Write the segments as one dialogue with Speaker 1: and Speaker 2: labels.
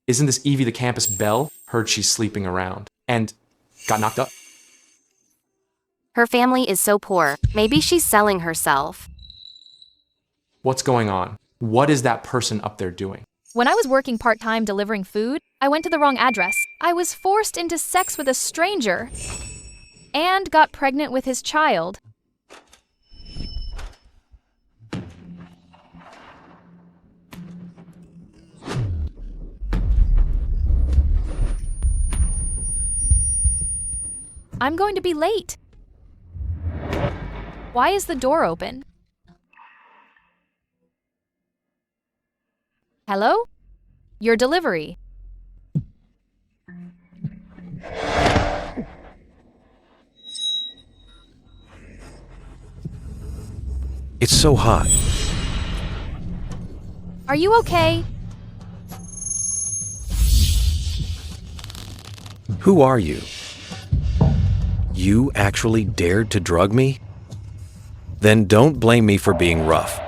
Speaker 1: Isn't this Evie the campus belle? Heard she's sleeping around. And got knocked up.
Speaker 2: Her family is so poor. Maybe she's selling herself.
Speaker 1: What's going on? What is that person up there doing?
Speaker 3: When I was working part-time delivering food, I went to the wrong address. I was forced into sex with a stranger and got pregnant with his child. I'm going to be late. Why is the door open? Hello? Your delivery.
Speaker 4: It's so hot.
Speaker 3: Are you okay?
Speaker 4: Who are you? You actually dared to drug me? Then don't blame me for being rough.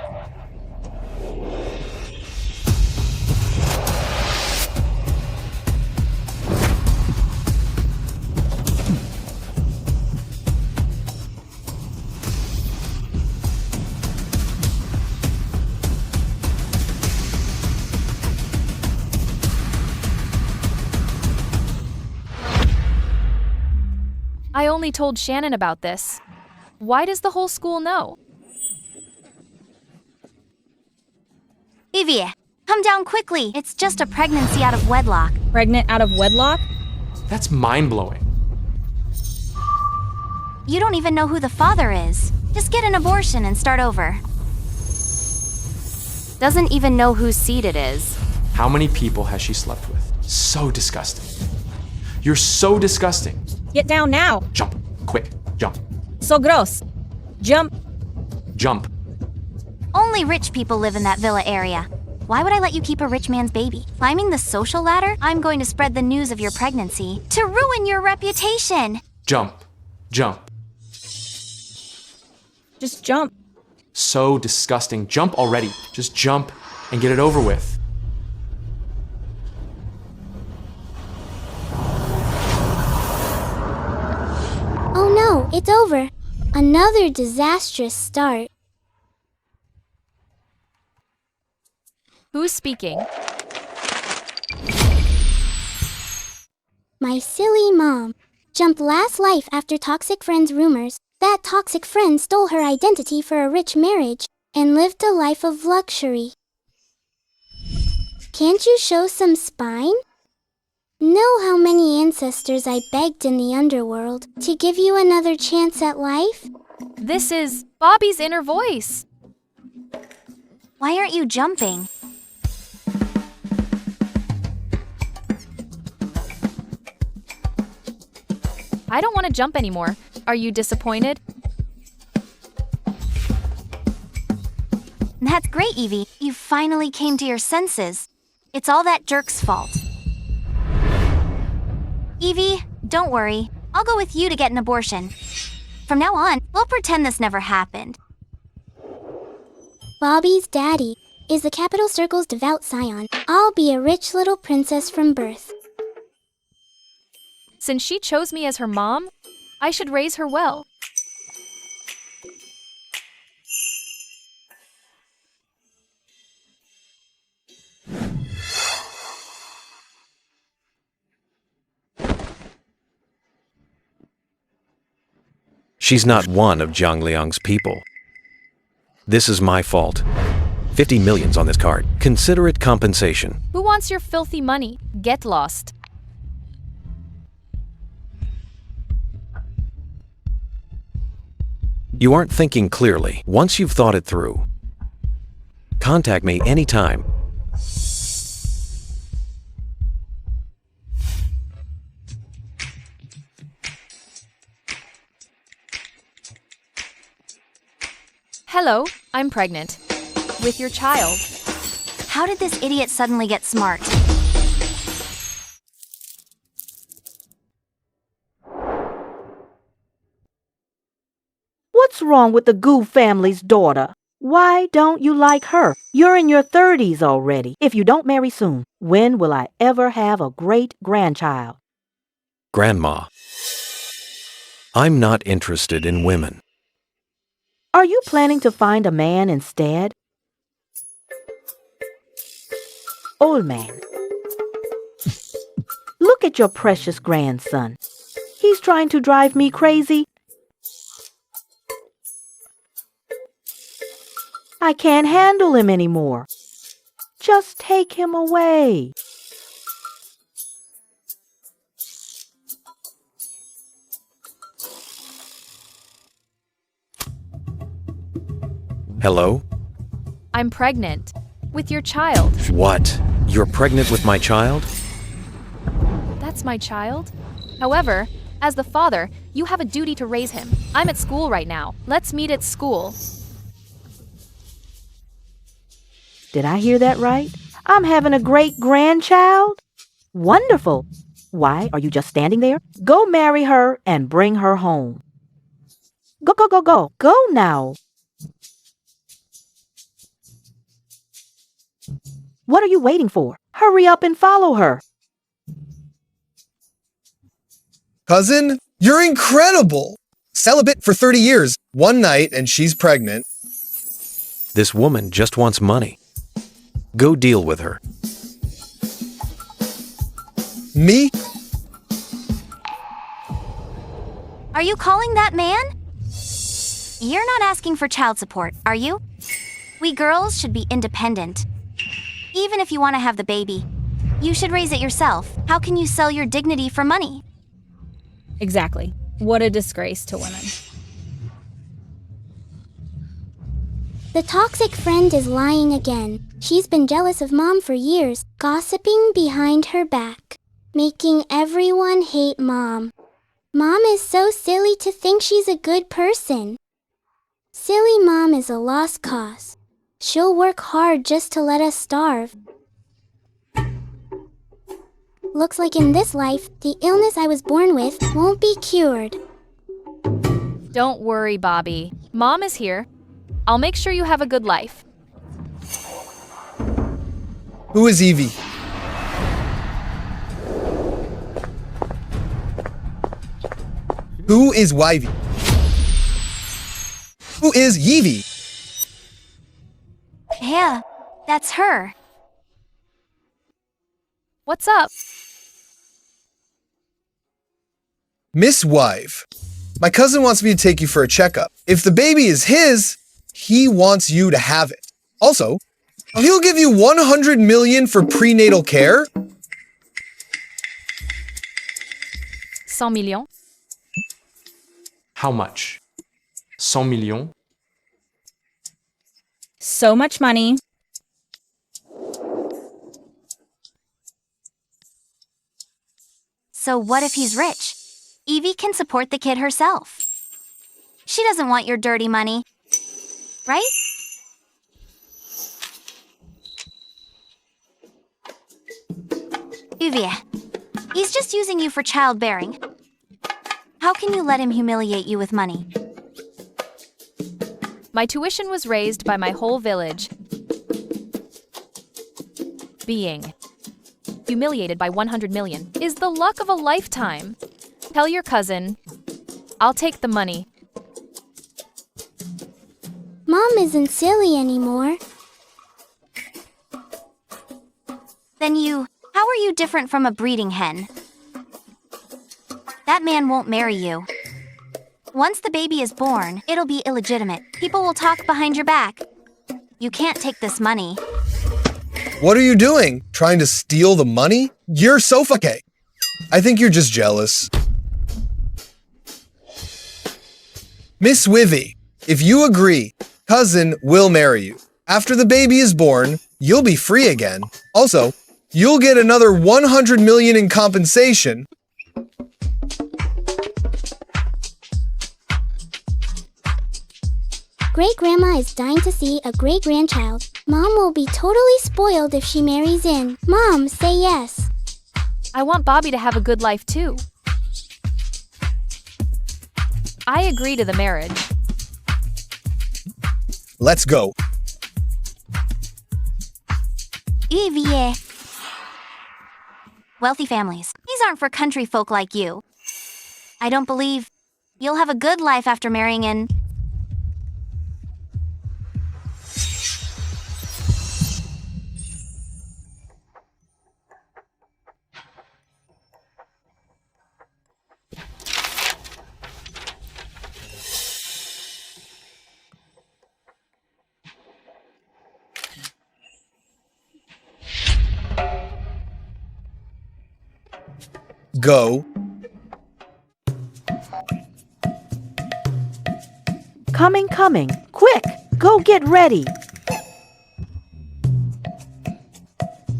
Speaker 3: I only told Shannon about this. Why does the whole school know?
Speaker 2: Evie, come down quickly. It's just a pregnancy out of wedlock.
Speaker 5: Pregnant out of wedlock?
Speaker 1: That's mind-blowing.
Speaker 2: You don't even know who the father is. Just get an abortion and start over. Doesn't even know whose seed it is.
Speaker 1: How many people has she slept with? So disgusting. You're so disgusting.
Speaker 5: Get down now.
Speaker 1: Jump. Quick. Jump.
Speaker 5: So gross. Jump.
Speaker 1: Jump.
Speaker 2: Only rich people live in that villa area. Why would I let you keep a rich man's baby? Climbing the social ladder? I'm going to spread the news of your pregnancy to ruin your reputation.
Speaker 1: Jump. Jump.
Speaker 5: Just jump.
Speaker 1: So disgusting. Jump already. Just jump and get it over with.
Speaker 6: Oh no, it's over. Another disastrous start.
Speaker 3: Who's speaking?
Speaker 6: My silly mom. Jumped last life after toxic friend's rumors. That toxic friend stole her identity for a rich marriage and lived a life of luxury. Can't you show some spine? Know how many ancestors I begged in the underworld to give you another chance at life?
Speaker 3: This is Bobby's inner voice.
Speaker 2: Why aren't you jumping?
Speaker 3: I don't want to jump anymore. Are you disappointed?
Speaker 2: That's great, Evie. You finally came to your senses. It's all that jerk's fault. Evie, don't worry. I'll go with you to get an abortion. From now on, we'll pretend this never happened.
Speaker 6: Bobby's daddy is the Capital Circle's devout scion. I'll be a rich little princess from birth.
Speaker 3: Since she chose me as her mom, I should raise her well.
Speaker 4: She's not one of Zhang Liang's people. This is my fault. 50 million's on this card. Consider it compensation.
Speaker 3: Who wants your filthy money? Get lost.
Speaker 4: You aren't thinking clearly. Once you've thought it through, contact me anytime.
Speaker 3: Hello, I'm pregnant. With your child.
Speaker 2: How did this idiot suddenly get smart?
Speaker 7: What's wrong with the Goo family's daughter? Why don't you like her? You're in your 30s already. If you don't marry soon, When will I ever have a great-grandchild?
Speaker 4: Grandma. I'm not interested in women.
Speaker 7: Are you planning to find a man instead? Old man. Look at your precious grandson. He's trying to drive me crazy. I can't handle him anymore. Just take him away.
Speaker 4: Hello?
Speaker 3: I'm pregnant. With your child.
Speaker 4: What? You're pregnant with my child?
Speaker 3: That's my child? However, as the father, you have a duty to raise him. I'm at school right now. Let's meet at school.
Speaker 7: Did I hear that right? I'm having a great-grandchild? Wonderful. Why are you just standing there? Go marry her and bring her home. Go, go, go, go. Go now. What are you waiting for? Hurry up and follow her.
Speaker 8: Cousin, you're incredible! Celibate for 30 years, one night, and she's pregnant.
Speaker 4: This woman just wants money. Go deal with her.
Speaker 8: Me?
Speaker 2: Are you calling that man? You're not asking for child support, are you? We girls should be independent. Even if you want to have the baby, you should raise it yourself. How can you sell your dignity for money?
Speaker 5: Exactly. What a disgrace to women.
Speaker 6: The toxic friend is lying again. She's been jealous of Mom for years, gossiping behind her back, making everyone hate Mom. Mom is so silly to think she's a good person. Silly Mom is a lost cause. She'll work hard just to let us starve. Looks like in this life, the illness I was born with won't be cured.
Speaker 3: Don't worry, Bobby. Mom is here. I'll make sure you have a good life.
Speaker 8: Who is Evie? Who is Wivey? Who is Evie?
Speaker 2: Yeah, that's her.
Speaker 3: What's up?
Speaker 8: Miss Wive. My cousin wants me to take you for a checkup. If the baby is his, he wants you to have it. Also, he'll give you 100 million for prenatal care.
Speaker 3: 100 millions?
Speaker 1: How much? 100 millions?
Speaker 5: So much money.
Speaker 2: So what if he's rich? Evie can support the kid herself. She doesn't want your dirty money, right? Evie, he's just using you for childbearing. How can you let him humiliate you with money?
Speaker 3: My tuition was raised by my whole village. Being humiliated by 100 million is the luck of a lifetime. Tell your cousin, I'll take the money.
Speaker 6: Mom isn't silly anymore.
Speaker 2: Then how are you different from a breeding hen? That man won't marry you. Once the baby is born, it'll be illegitimate. People will talk behind your back. You can't take this money.
Speaker 8: What are you doing? Trying to steal the money? You're so fucking. I think you're just jealous. Miss Wivy, if you agree, cousin will marry you. After the baby is born, you'll be free again. Also, you'll get another 100 million in compensation.
Speaker 6: Great-grandma is dying to see a great-grandchild. Mom will be totally spoiled if she marries in. Mom, say yes.
Speaker 3: I want Bobby to have a good life too. I agree to the marriage.
Speaker 8: Let's go.
Speaker 2: Evie, wealthy families. These aren't for country folk like you. I don't believe you'll have a good life after marrying in.
Speaker 8: Go.
Speaker 7: Coming, coming. Quick, go get ready.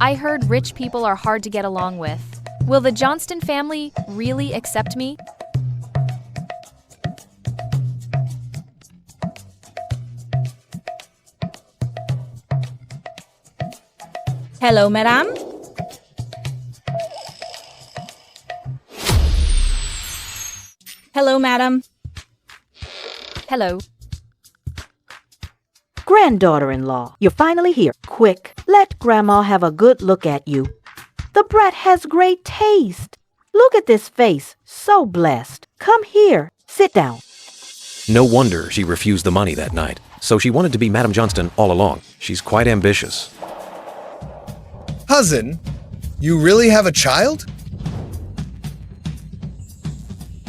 Speaker 3: I heard rich people are hard to get along with. Will the Johnston family really accept me?
Speaker 5: Hello, madame. Hello, madam.
Speaker 3: Hello.
Speaker 7: Granddaughter-in-law, you're finally here. Quick, let Grandma have a good look at you. The brat has great taste. Look at this face, so blessed. Come here, sit down.
Speaker 4: No wonder she refused the money that night. So she wanted to be Madame Johnston all along. She's quite ambitious.
Speaker 8: Cousin, you really have a child?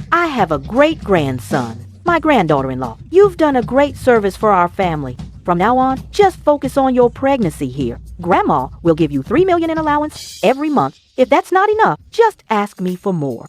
Speaker 7: I have a great-grandson, my granddaughter-in-law. You've done a great service for our family. From now on, just focus on your pregnancy here. Grandma will give you $3 million in allowance every month. If that's not enough, just ask me for more.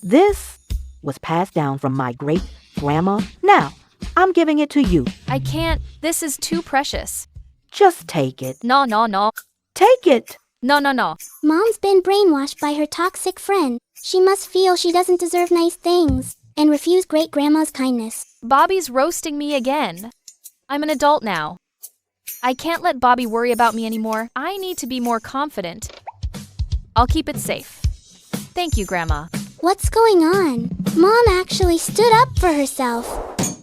Speaker 7: This was passed down from my great-grandma. Now, I'm giving it to you.
Speaker 3: I can't. This is too precious.
Speaker 7: Just take it.
Speaker 3: No, no, no.
Speaker 7: Take it.
Speaker 3: No, no, no.
Speaker 6: Mom's been brainwashed by her toxic friend. She must feel she doesn't deserve nice things and refuse great-grandma's kindness.
Speaker 3: Bobby's roasting me again. I'm an adult now. I can't let Bobby worry about me anymore. I need to be more confident. I'll keep it safe. Thank you, Grandma.
Speaker 6: What's going on? Mom actually stood up for herself.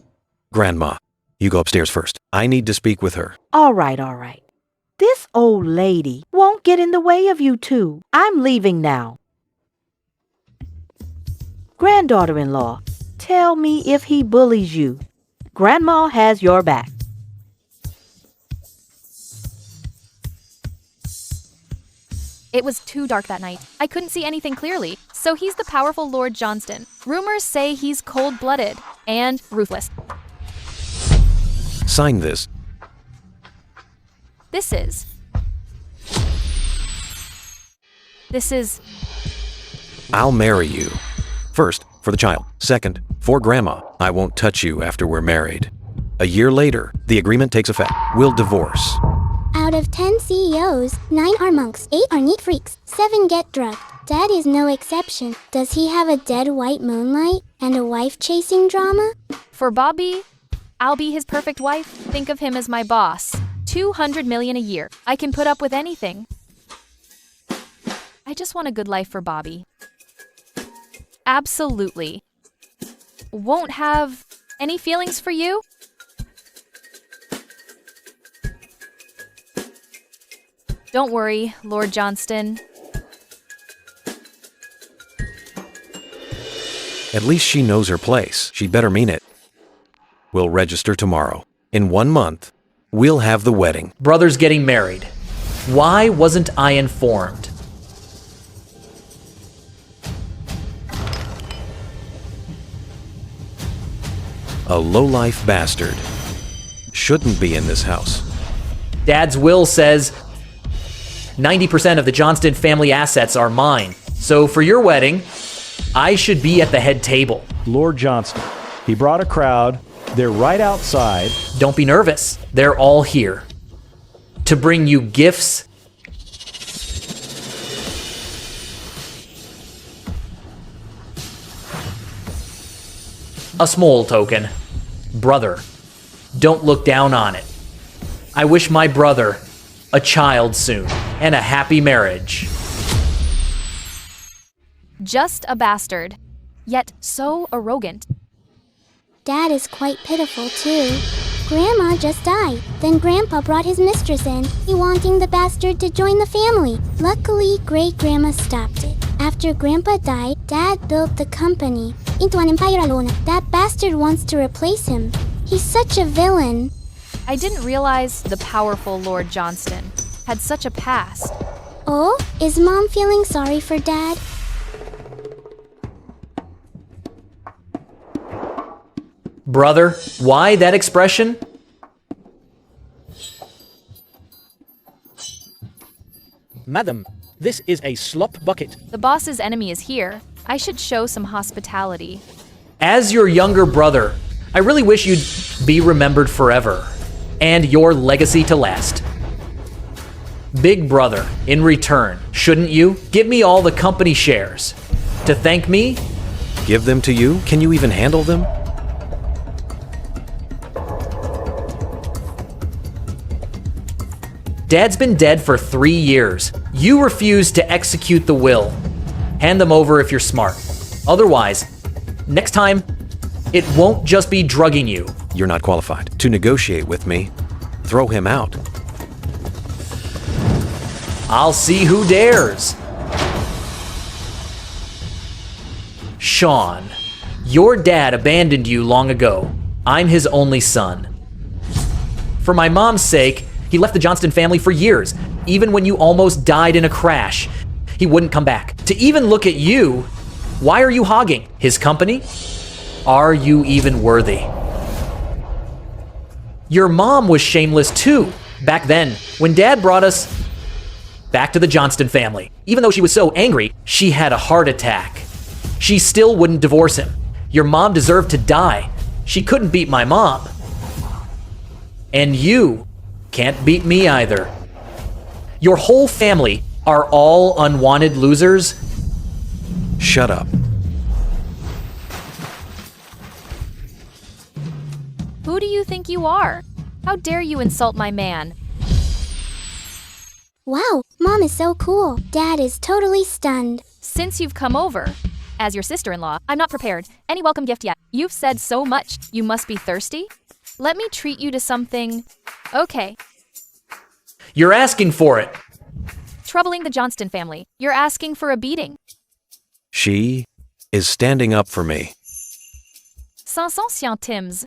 Speaker 4: Grandma, you go upstairs first. I need to speak with her.
Speaker 7: All right, all right. This old lady won't get in the way of you two. I'm leaving now. Granddaughter-in-law, tell me if he bullies you. Grandma has your back.
Speaker 3: It was too dark that night. I couldn't see anything clearly. So he's the powerful Lord Johnston. Rumors say he's cold-blooded and ruthless.
Speaker 4: Sign this.
Speaker 3: This is...
Speaker 4: I'll marry you. First, for the child. Second, for Grandma. I won't touch you after we're married. A year later, the agreement takes effect. We'll divorce.
Speaker 6: Out of 10 CEOs, 9 are monks, 8 are neat freaks, 7 get drugged. Dad is no exception. Does he have a dead white moonlight and a wife-chasing drama?
Speaker 3: For Bobby, I'll be his perfect wife. Think of him as my boss. $200 million a year. I can put up with anything. I just want a good life for Bobby. Absolutely. Won't have any feelings for you? Don't worry, Lord Johnston.
Speaker 4: At least she knows her place. She'd better mean it. We'll register tomorrow. In 1 month, we'll have the wedding.
Speaker 9: Brothers getting married. Why wasn't I informed?
Speaker 4: A low-life bastard. Shouldn't be in this house.
Speaker 9: Dad's will says 90% of the Johnston family assets are mine. So for your wedding, I should be at the head table.
Speaker 10: Lord Johnston. He brought a crowd. They're right outside.
Speaker 9: Don't be nervous. They're all here. To bring you gifts. A small token. Brother, don't look down on it. I wish my brother a child soon and a happy marriage.
Speaker 3: Just a bastard, yet so arrogant.
Speaker 6: Dad is quite pitiful, too. Grandma just died. Then Grandpa brought his mistress in, he wanting the bastard to join the family. Luckily, Great-Grandma stopped it. After Grandpa died, Dad built the company into an empire alone. That bastard wants to replace him. He's such a villain.
Speaker 3: I didn't realize the powerful Lord Johnston had such a past.
Speaker 6: Oh, is Mom feeling sorry for Dad?
Speaker 9: Brother, why that expression?
Speaker 11: Madam, this is a slop bucket.
Speaker 3: The boss's enemy is here. I should show some hospitality.
Speaker 9: As your younger brother, I really wish you'd be remembered forever, and your legacy to last. Big brother, in return, shouldn't you give me all the company shares? To thank me?
Speaker 4: Give them to you? Can you even handle them?
Speaker 9: Dad's been dead for 3 years. You refuse to execute the will. Hand them over if you're smart. Otherwise, next time, it won't just be drugging you.
Speaker 4: You're not qualified to negotiate with me. Throw him out.
Speaker 9: I'll see who dares. Sean, your dad abandoned you long ago. I'm his only son. For my mom's sake, he left the Johnston family for years. Even when you almost died in a crash, he wouldn't come back. To even look at you, why are you hogging his company? Are you even worthy? Your mom was shameless too, back then, when Dad brought us back to the Johnston family. Even though she was so angry, she had a heart attack. She still wouldn't divorce him. Your mom deserved to die. She couldn't beat my mom. And you can't beat me either. Your whole family are all unwanted losers.
Speaker 4: Shut up.
Speaker 3: Who do you think you are? How dare you insult my man?
Speaker 6: Wow, Mom is so cool. Dad is totally stunned.
Speaker 3: Since you've come over, as your sister-in-law, I'm not prepared. Any welcome gift yet. You've said so much. You must be thirsty? Let me treat you to something. Okay.
Speaker 9: You're asking for it.
Speaker 3: Troubling the Johnston family. You're asking for a beating.
Speaker 4: She is standing up for me.
Speaker 3: Sans ancien Tims.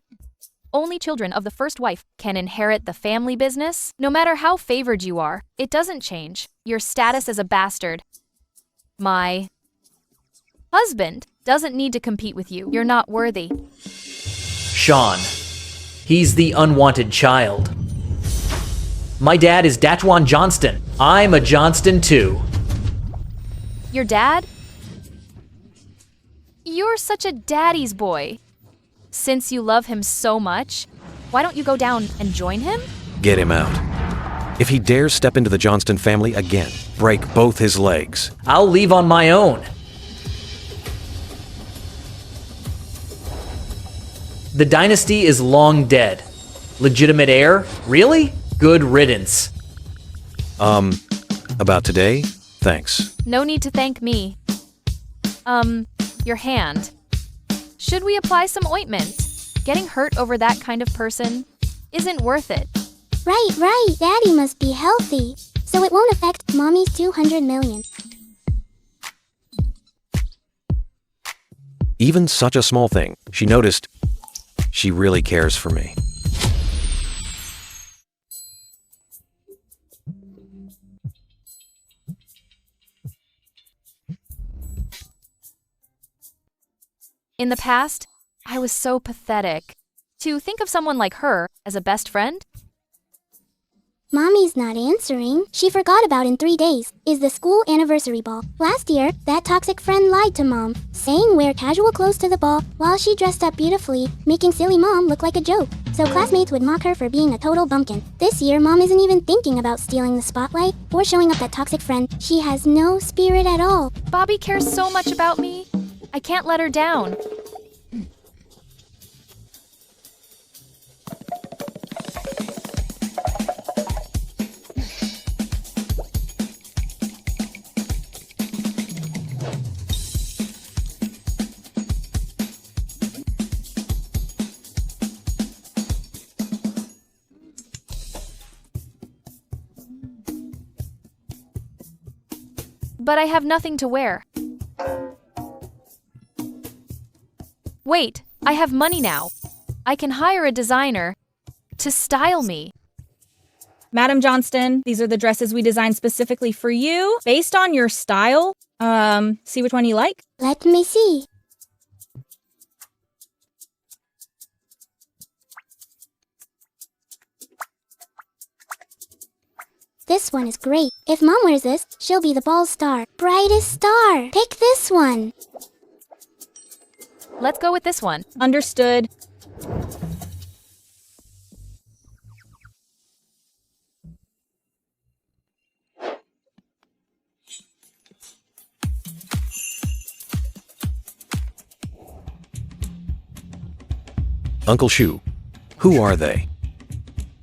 Speaker 3: Only children of the first wife can inherit the family business. No matter how favored you are, it doesn't change your status as a bastard. My husband doesn't need to compete with you. You're not worthy.
Speaker 9: Sean. He's the unwanted child. My dad is Datwan Johnston. I'm a Johnston too.
Speaker 3: Your dad? You're such a daddy's boy. Since you love him so much, why don't you go down and join him?
Speaker 4: Get him out. If he dares step into the Johnston family again, break both his legs.
Speaker 9: I'll leave on my own. The dynasty is long dead. Legitimate heir? Really? Good riddance.
Speaker 4: About today? Thanks.
Speaker 3: No need to thank me. Your hand. Should we apply some ointment? Getting hurt over that kind of person isn't worth it.
Speaker 6: Right. Daddy must be healthy, so it won't affect Mommy's 200 million.
Speaker 4: Even such a small thing, she noticed she really cares for me.
Speaker 3: In the past, I was so pathetic. To think of someone like her as a best friend?
Speaker 6: Mommy's not answering. She forgot about in 3 days. Is the school anniversary ball. Last year, that toxic friend lied to Mom, saying wear casual clothes to the ball while she dressed up beautifully, making silly Mom look like a joke. So classmates would mock her for being a total bumpkin. This year, Mom isn't even thinking about stealing the spotlight or showing up that toxic friend. She has no spirit at all.
Speaker 3: Bobby cares so much about me. I can't let her down. But I have nothing to wear. Wait, I have money now. I can hire a designer to style me.
Speaker 5: Madam Johnston, these are the dresses we designed specifically for you, based on your style. See which one you like?
Speaker 6: Let me see. This one is great. If Mom wears this, she'll be the ball star. Brightest star. Pick this one.
Speaker 3: Let's go with this one.
Speaker 5: Understood.
Speaker 4: Uncle Shu, who are they?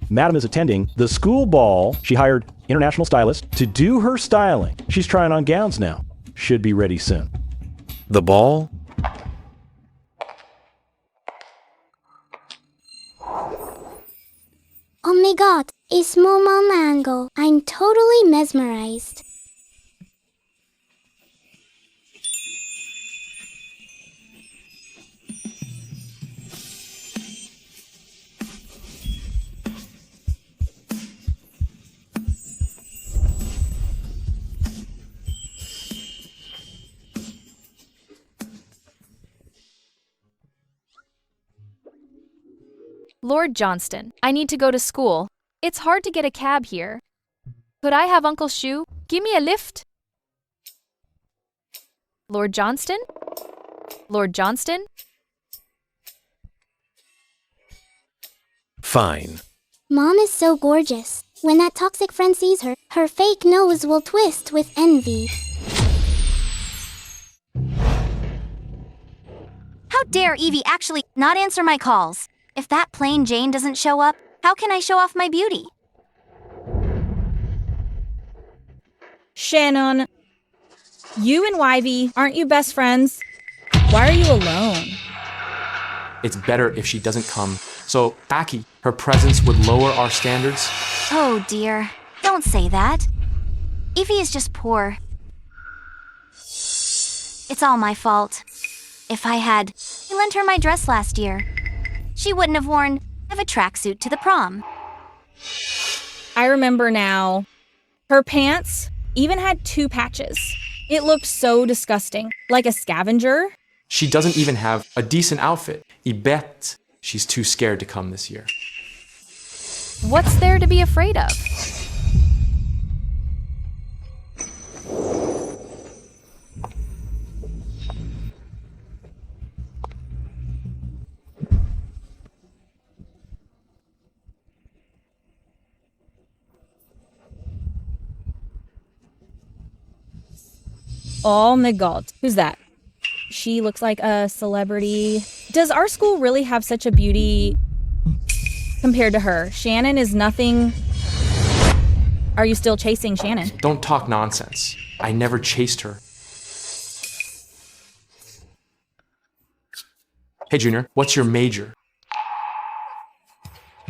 Speaker 10: Madam is attending the school ball. She hired international stylist to do her styling. She's trying on gowns now. Should be ready soon.
Speaker 4: The ball?
Speaker 6: Oh my god, a small mango. I'm totally mesmerized.
Speaker 3: Lord Johnston, I need to go to school. It's hard to get a cab here. Could I have Uncle Shu give me a lift? Lord Johnston? Lord Johnston?
Speaker 4: Fine.
Speaker 6: Mom is so gorgeous. When that toxic friend sees her, her fake nose will twist with envy.
Speaker 2: How dare Evie actually not answer my calls? If that plain Jane doesn't show up, how can I show off my beauty?
Speaker 5: Shannon, you and Wivy, aren't you best friends? Why are you alone?
Speaker 1: It's better if she doesn't come. So, Aki, her presence would lower our standards.
Speaker 2: Oh dear, don't say that. Evie is just poor. It's all my fault. If I had lent her my dress last year, she wouldn't have worn a tracksuit to the prom.
Speaker 5: I remember now. Her pants even had 2 patches. It looked so disgusting, like a scavenger.
Speaker 1: She doesn't even have a decent outfit. I bet she's too scared to come this year.
Speaker 3: What's there to be afraid of?
Speaker 5: Oh my god. Who's that? She looks like a celebrity. Does our school really have such a beauty compared to her? Shannon is nothing. Are you still chasing Shannon?
Speaker 1: Don't talk nonsense. I never chased her. Hey, Junior, what's your major?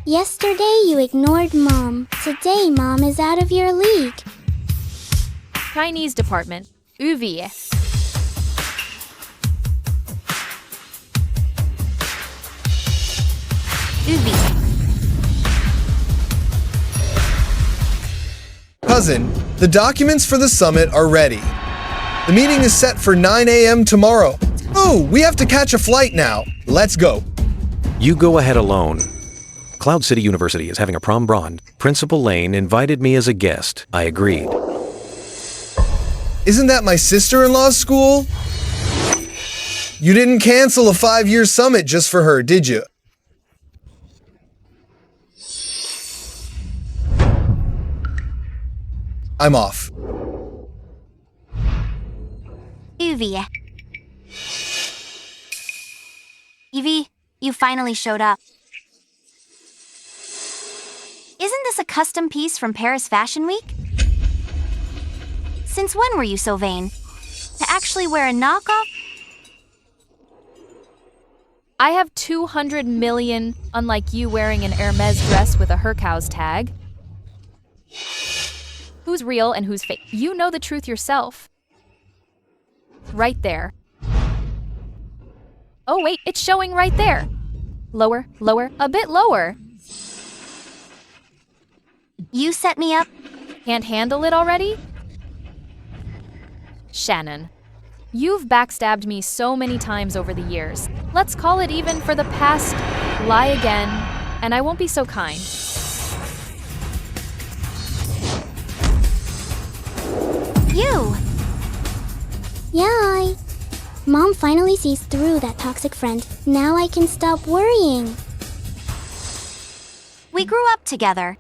Speaker 6: Yesterday you ignored Mom. Today Mom is out of your league.
Speaker 3: Chinese department. Uvi.
Speaker 8: Cousin, the documents for the summit are ready. The meeting is set for 9 a.m. tomorrow. Oh, we have to catch a flight now. Let's go.
Speaker 4: You go ahead alone. Cloud City University is having a prom brand. Principal Lane invited me as a guest. I agreed.
Speaker 8: Isn't that my sister-in-law's school? You didn't cancel a 5-year summit just for her, did you? I'm off.
Speaker 2: Evie. Evie, you finally showed up. Isn't this a custom piece from Paris Fashion Week? Since when were you so vain? To actually wear a knockoff?
Speaker 3: I have 200 million, unlike you wearing an Hermes dress with a Hercau's tag. Who's real and who's fake? You know the truth yourself. right there. Oh wait, it's showing right there. Lower, lower, a bit lower.
Speaker 2: You set me up?
Speaker 3: Can't handle it already? Shannon, you've backstabbed me so many times over the years. Let's call it even for the past. Lie again, and I won't be so kind.
Speaker 2: You!
Speaker 6: Yeah, Mom finally sees through that toxic friend. Now I can stop worrying.
Speaker 2: We grew up together.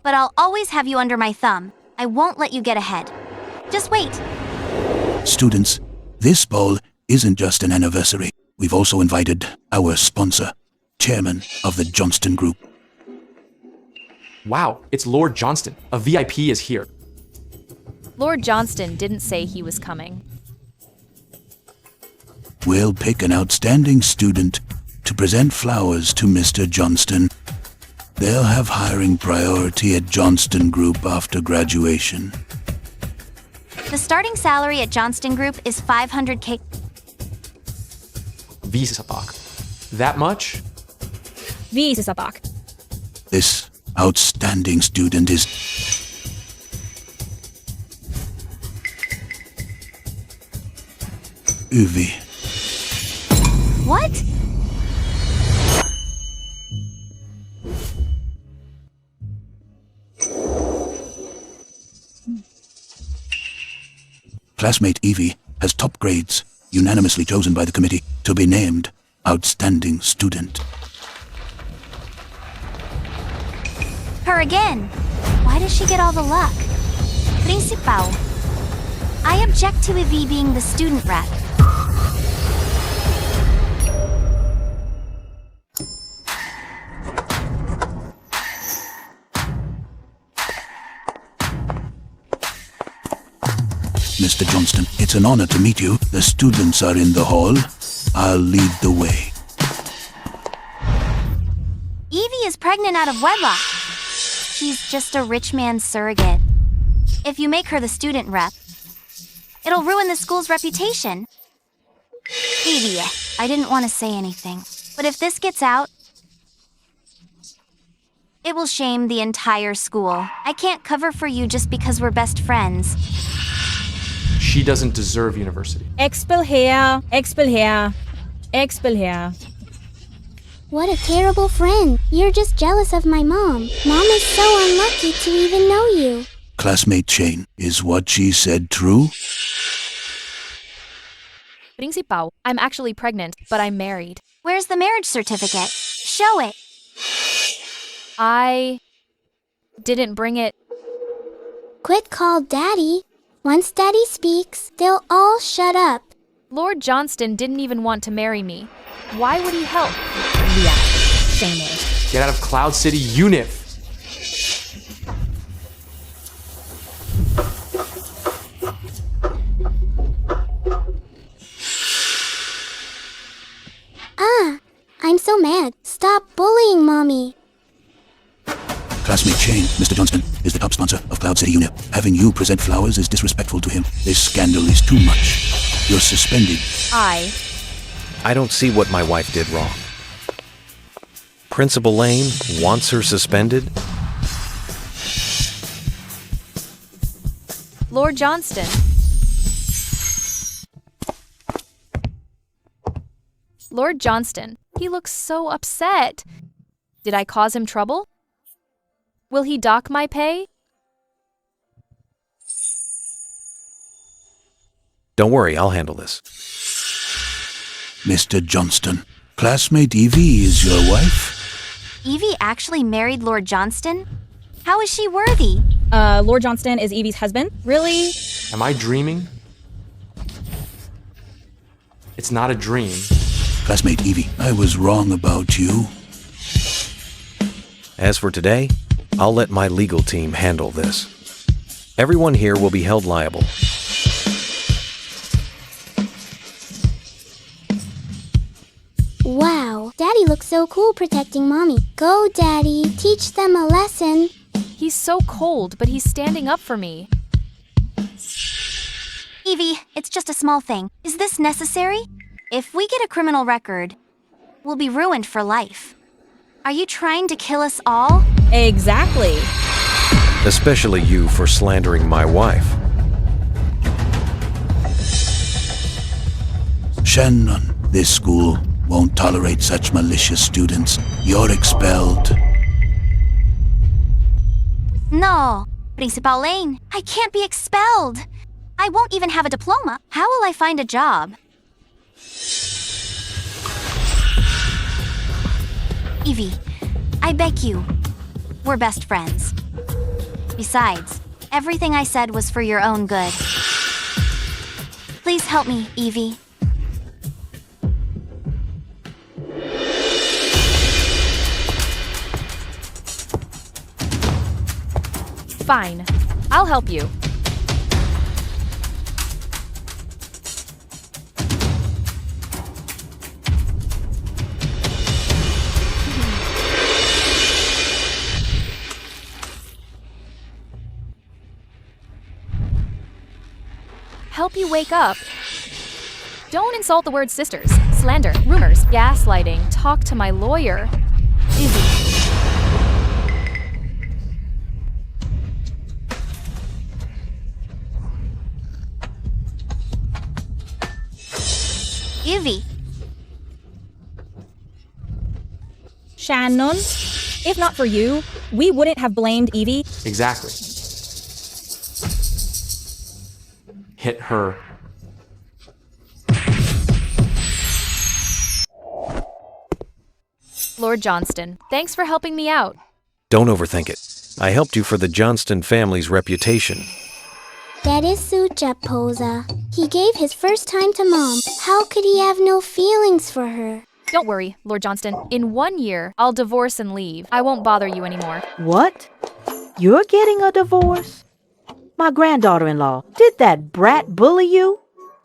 Speaker 2: But I'll always have you under my thumb. I won't let you get ahead. Just wait.
Speaker 12: Students, this ball isn't just an anniversary. We've also invited our sponsor, chairman of the Johnston Group.
Speaker 1: Wow, it's Lord Johnston. A VIP is here.
Speaker 3: Lord Johnston didn't say he was coming.
Speaker 12: We'll pick an outstanding student to present flowers to Mr. Johnston. They'll have hiring priority at Johnston Group after graduation.
Speaker 2: The starting salary at Johnston Group is $500K.
Speaker 1: Visapak. That much?
Speaker 5: Visapak.
Speaker 12: This outstanding student is... Uvi.
Speaker 2: What?
Speaker 12: Classmate Evie has top grades, unanimously chosen by the committee to be named Outstanding Student.
Speaker 2: Her again. Why does she get all the luck? Principal. I object to Ivy being the student rep.
Speaker 12: Mr. Johnston, it's an honor to meet you. The students are in the hall. I'll lead the way.
Speaker 2: Evie is pregnant out of wedlock. She's just a rich man's surrogate. If you make her the student rep, it'll ruin the school's reputation. Evie, I didn't want to say anything, but if this gets out, it will shame the entire school. I can't cover for you just because we're best friends.
Speaker 1: She doesn't deserve university.
Speaker 5: Expel her, expel her, expel her.
Speaker 6: What a terrible friend. You're just jealous of my mom. Mom is so unlucky to even know you.
Speaker 12: Classmate Shane, is what she said true?
Speaker 3: Principal, I'm actually pregnant, but I'm married.
Speaker 2: Where's the marriage certificate? Show it.
Speaker 3: I didn't bring it.
Speaker 6: Quit call Daddy. Once Daddy speaks, they'll all shut up.
Speaker 3: Lord Johnston didn't even want to marry me. Why would he help?
Speaker 5: Yeah, shameless.
Speaker 1: Get out of Cloud City, UNIF.
Speaker 6: I'm so mad. Stop bullying Mommy.
Speaker 12: Classmate Shane, Mr. Johnston, is the top sponsor of Cloud City Unit. Having you present flowers is disrespectful to him. This scandal is too much. You're suspended.
Speaker 4: I don't see what my wife did wrong. Principal Lane wants her suspended?
Speaker 3: Lord Johnston. Lord Johnston, he looks so upset. Did I cause him trouble? Will he dock my pay?
Speaker 4: Don't worry, I'll handle this.
Speaker 12: Mr. Johnston, classmate Evie is your wife?
Speaker 2: Evie actually married Lord Johnston? How is she worthy?
Speaker 5: Lord Johnston is Evie's husband? Really?
Speaker 1: Am I dreaming? It's not a dream.
Speaker 12: Classmate Evie, I was wrong about you.
Speaker 4: As for today, I'll let my legal team handle this. Everyone here will be held liable.
Speaker 6: Wow, Daddy looks so cool protecting Mommy. Go, Daddy. Teach them a lesson.
Speaker 3: He's so cold, but he's standing up for me.
Speaker 2: Evie, it's just a small thing. Is this necessary? If we get a criminal record, we'll be ruined for life. Are you trying to kill us all?
Speaker 5: Exactly.
Speaker 4: Especially you for slandering my wife.
Speaker 12: Shannon, this school won't tolerate such malicious students. You're expelled.
Speaker 2: No, Principal Lane, I can't be expelled. I won't even have a diploma. How will I find a job? Evie, I beg you. We're best friends. Besides, everything I said was for your own good. Please help me, Evie.
Speaker 3: Fine. I'll help you. Help you wake up. Don't insult the word sisters, slander, rumors, gaslighting. Talk to my lawyer. Izzy.
Speaker 2: Evie.
Speaker 5: Shannon, if not for you, we wouldn't have blamed Evie.
Speaker 1: Exactly. Hit her.
Speaker 3: Lord Johnston, thanks for helping me out.
Speaker 4: Don't overthink it. I helped you for the Johnston family's reputation.
Speaker 6: That is Suja Posa. He gave his first time to Mom. How could he have no feelings for her?
Speaker 3: Don't worry, Lord Johnston. In 1 year, I'll divorce and leave. I won't bother you anymore.
Speaker 7: What? You're getting a divorce? My granddaughter-in-law, did that brat bully you?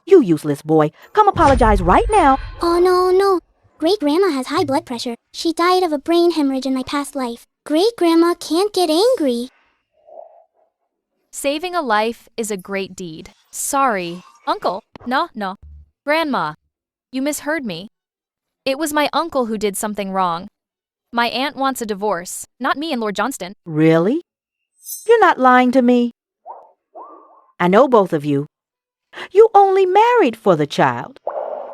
Speaker 7: You useless boy. Come apologize right now.
Speaker 6: Oh, no. Great-grandma has high blood pressure. She died of a brain hemorrhage in my past life. Great-grandma can't get angry.
Speaker 3: Saving a life is a great deed. Sorry. Uncle. No. Grandma. You misheard me. It was my uncle who did something wrong. My aunt wants a divorce, not me and Lord Johnston.
Speaker 7: Really? You're not lying to me. I know both of you. You only married for the child.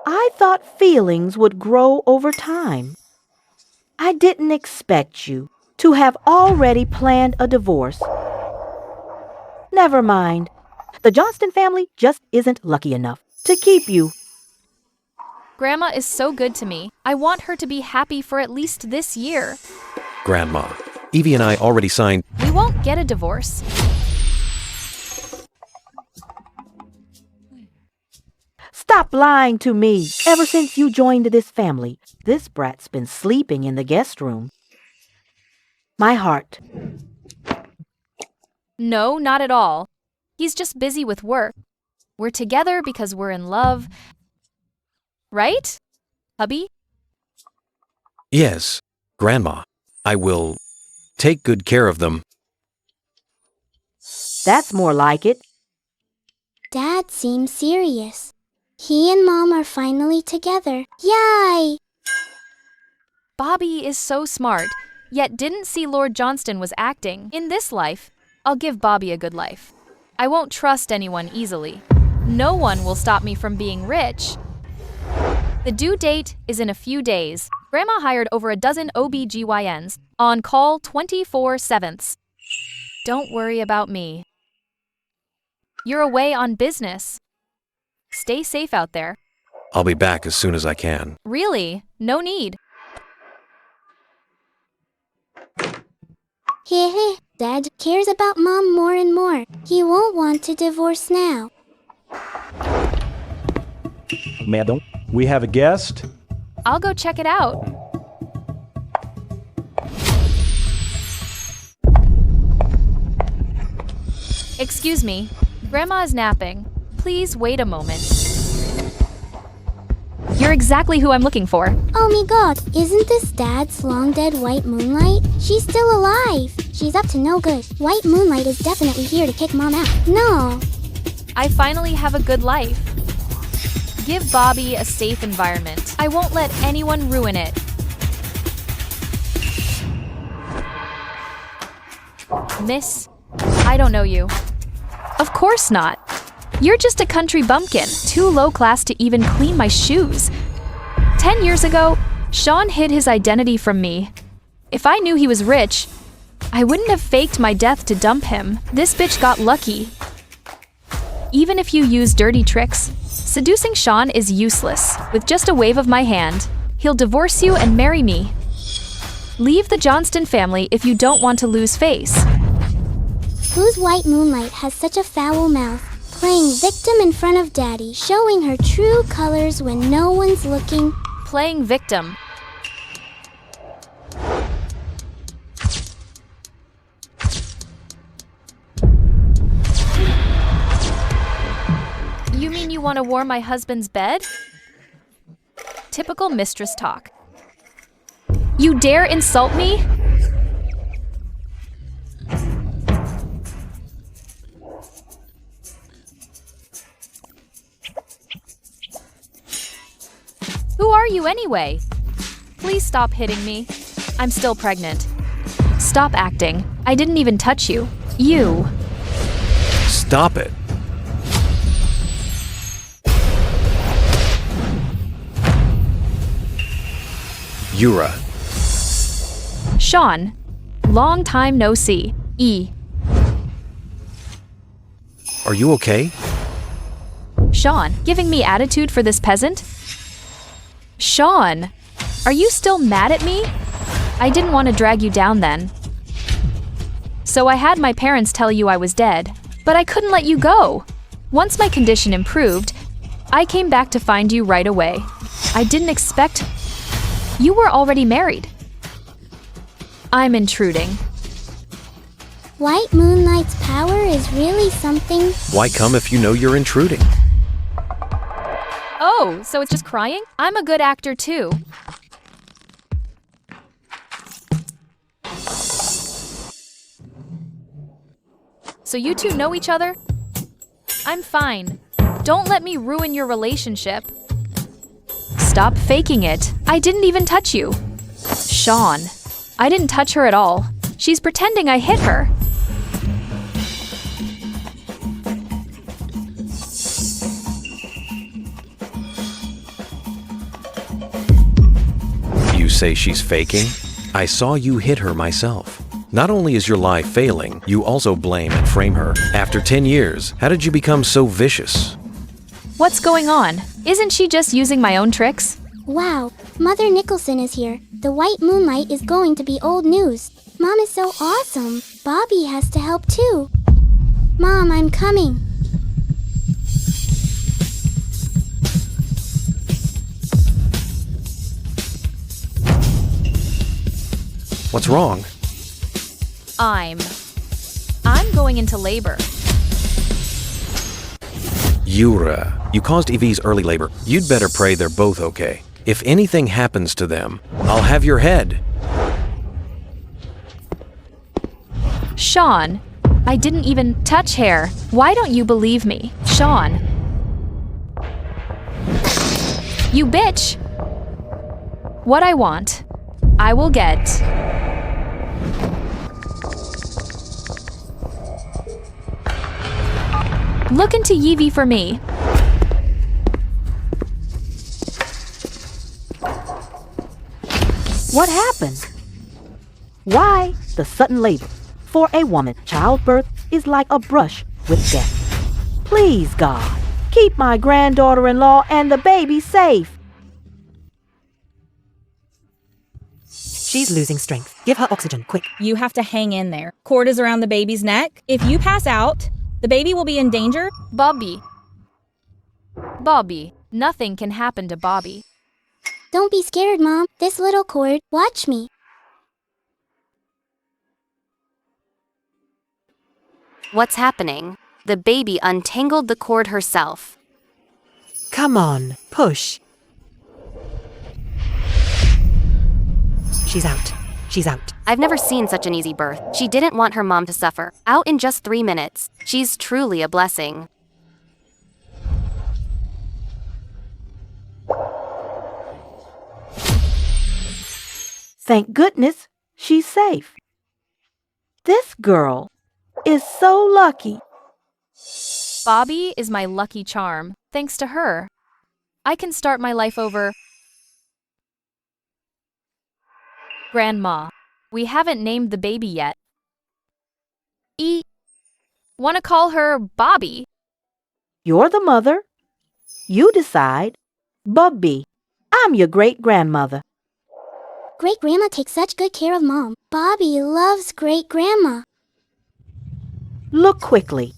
Speaker 7: I thought feelings would grow over time. I didn't expect you to have already planned a divorce. Never mind. The Johnston family just isn't lucky enough to keep you.
Speaker 3: Grandma is so good to me. I want her to be happy for at least this year.
Speaker 4: Grandma, Evie and I already signed.
Speaker 3: We won't get a divorce.
Speaker 7: Stop lying to me. Ever since you joined this family, this brat's been sleeping in the guest room. My heart.
Speaker 3: No, not at all. He's just busy with work. We're together because we're in love. Right, hubby?
Speaker 4: Yes, Grandma. I will take good care of them.
Speaker 7: That's more like it.
Speaker 6: Dad seems serious. He and Mom are finally together. Yay!
Speaker 3: Bobby is so smart, yet didn't see Lord Johnston was acting. In this life, I'll give Bobby a good life. I won't trust anyone easily. No one will stop me from being rich. The due date is in a few days. Grandma hired over a dozen OBGYNs on call 24/7. Don't worry about me. You're away on business. Stay safe out there.
Speaker 4: I'll be back as soon as I can.
Speaker 3: Really? No need.
Speaker 6: Hehe, Dad cares about Mom more and more. He won't want to divorce now.
Speaker 10: Madam, we have a guest.
Speaker 3: I'll go check it out. Excuse me. Grandma is napping. Please wait a moment. You're exactly who I'm looking for.
Speaker 6: Oh my god, isn't this Dad's long-dead White Moonlight? She's still alive. She's up to no good. White Moonlight is definitely here to kick Mom out. No.
Speaker 3: I finally have a good life. Give Bobby a safe environment. I won't let anyone ruin it. Miss, I don't know you. Of course not. You're just a country bumpkin, too low class to even clean my shoes. 10 years ago, Sean hid his identity from me. If I knew he was rich, I wouldn't have faked my death to dump him. This bitch got lucky. Even if you use dirty tricks, seducing Sean is useless. With just a wave of my hand, he'll divorce you and marry me. Leave the Johnston family if you don't want to lose face.
Speaker 6: Whose white moonlight has such a foul mouth? Playing victim in front of daddy, showing her true colors when no one's looking.
Speaker 3: Playing victim. You mean you want to warm my husband's bed? Typical mistress talk. You dare insult me? Who are you anyway? Please stop hitting me. I'm still pregnant. Stop acting. I didn't even touch you. You.
Speaker 4: Stop it. Yura.
Speaker 3: Sean. Long time no see. E.
Speaker 4: Are you okay?
Speaker 3: Sean, giving me attitude for this peasant? Sean, are you still mad at me? I didn't want to drag you down then. So I had my parents tell you I was dead, but I couldn't let you go. Once my condition improved, I came back to find you right away. I didn't expect... You were already married. I'm intruding.
Speaker 6: White moonlight's power is really something.
Speaker 4: Why come if you know you're intruding?
Speaker 3: Oh, so it's just crying? I'm a good actor too. So you two know each other? I'm fine. Don't let me ruin your relationship. Stop faking it. I didn't even touch you. Sean, I didn't touch her at all. She's pretending I hit her.
Speaker 4: You say she's faking? I saw you hit her myself. Not only is your lie failing, you also blame and frame her. After 10 years, how did you become so vicious?
Speaker 3: What's going on? Isn't she just using my own tricks?
Speaker 6: Wow, Mother Nicholson is here. The white moonlight is going to be old news. Mom is so awesome. Bobby has to help too. Mom, I'm coming.
Speaker 4: What's wrong?
Speaker 3: I'm going into labor.
Speaker 4: Yura, you caused Evie's early labor. You'd better pray they're both okay. If anything happens to them, I'll have your head.
Speaker 3: Sean, I didn't even touch hair. Why don't you believe me? Sean. You bitch. What I want, I will get. Look into Yeevee for me.
Speaker 7: What happened? Why the sudden labor? For a woman, childbirth is like a brush with death. Please, God, keep my granddaughter-in-law and the baby safe.
Speaker 13: She's losing strength. Give her oxygen, quick.
Speaker 5: You have to hang in there. Cord is around the baby's neck. If you pass out, the baby will be in danger.
Speaker 3: Bobby, nothing can happen to Bobby.
Speaker 6: Don't be scared, Mom. This little cord, watch me.
Speaker 2: What's happening? The baby untangled the cord herself.
Speaker 13: Come on, push. She's out. She's out.
Speaker 2: I've never seen such an easy birth. She didn't want her mom to suffer. Out in just 3 minutes. She's truly a blessing.
Speaker 7: Thank goodness she's safe. This girl is so lucky.
Speaker 3: Bobby is my lucky charm. Thanks to her, I can start my life over. Grandma, we haven't named the baby yet. Wanna call her Bobby?
Speaker 7: You're the mother. You decide. Bubby, I'm your great-grandmother.
Speaker 6: Great-grandma takes such good care of Mom. Bobby loves great-grandma.
Speaker 7: Look quickly.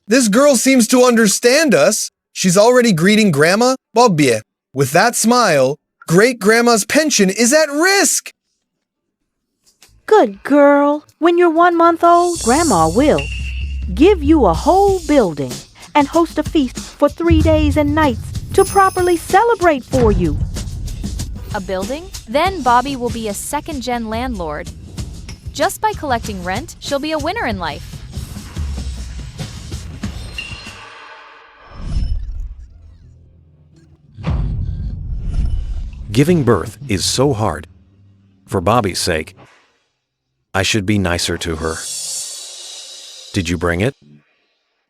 Speaker 8: This girl seems to understand us. She's already greeting Grandma Bobby. With that smile, great-grandma's pension is at risk.
Speaker 7: Good girl. When you're 1 month old, Grandma will give you a whole building and host a feast for 3 days and nights to properly celebrate for you.
Speaker 3: A building? Then Bobby will be a second-gen landlord. Just by collecting rent, she'll be a winner in life.
Speaker 4: Giving birth is so hard. For Bobby's sake, I should be nicer to her. Did you bring it?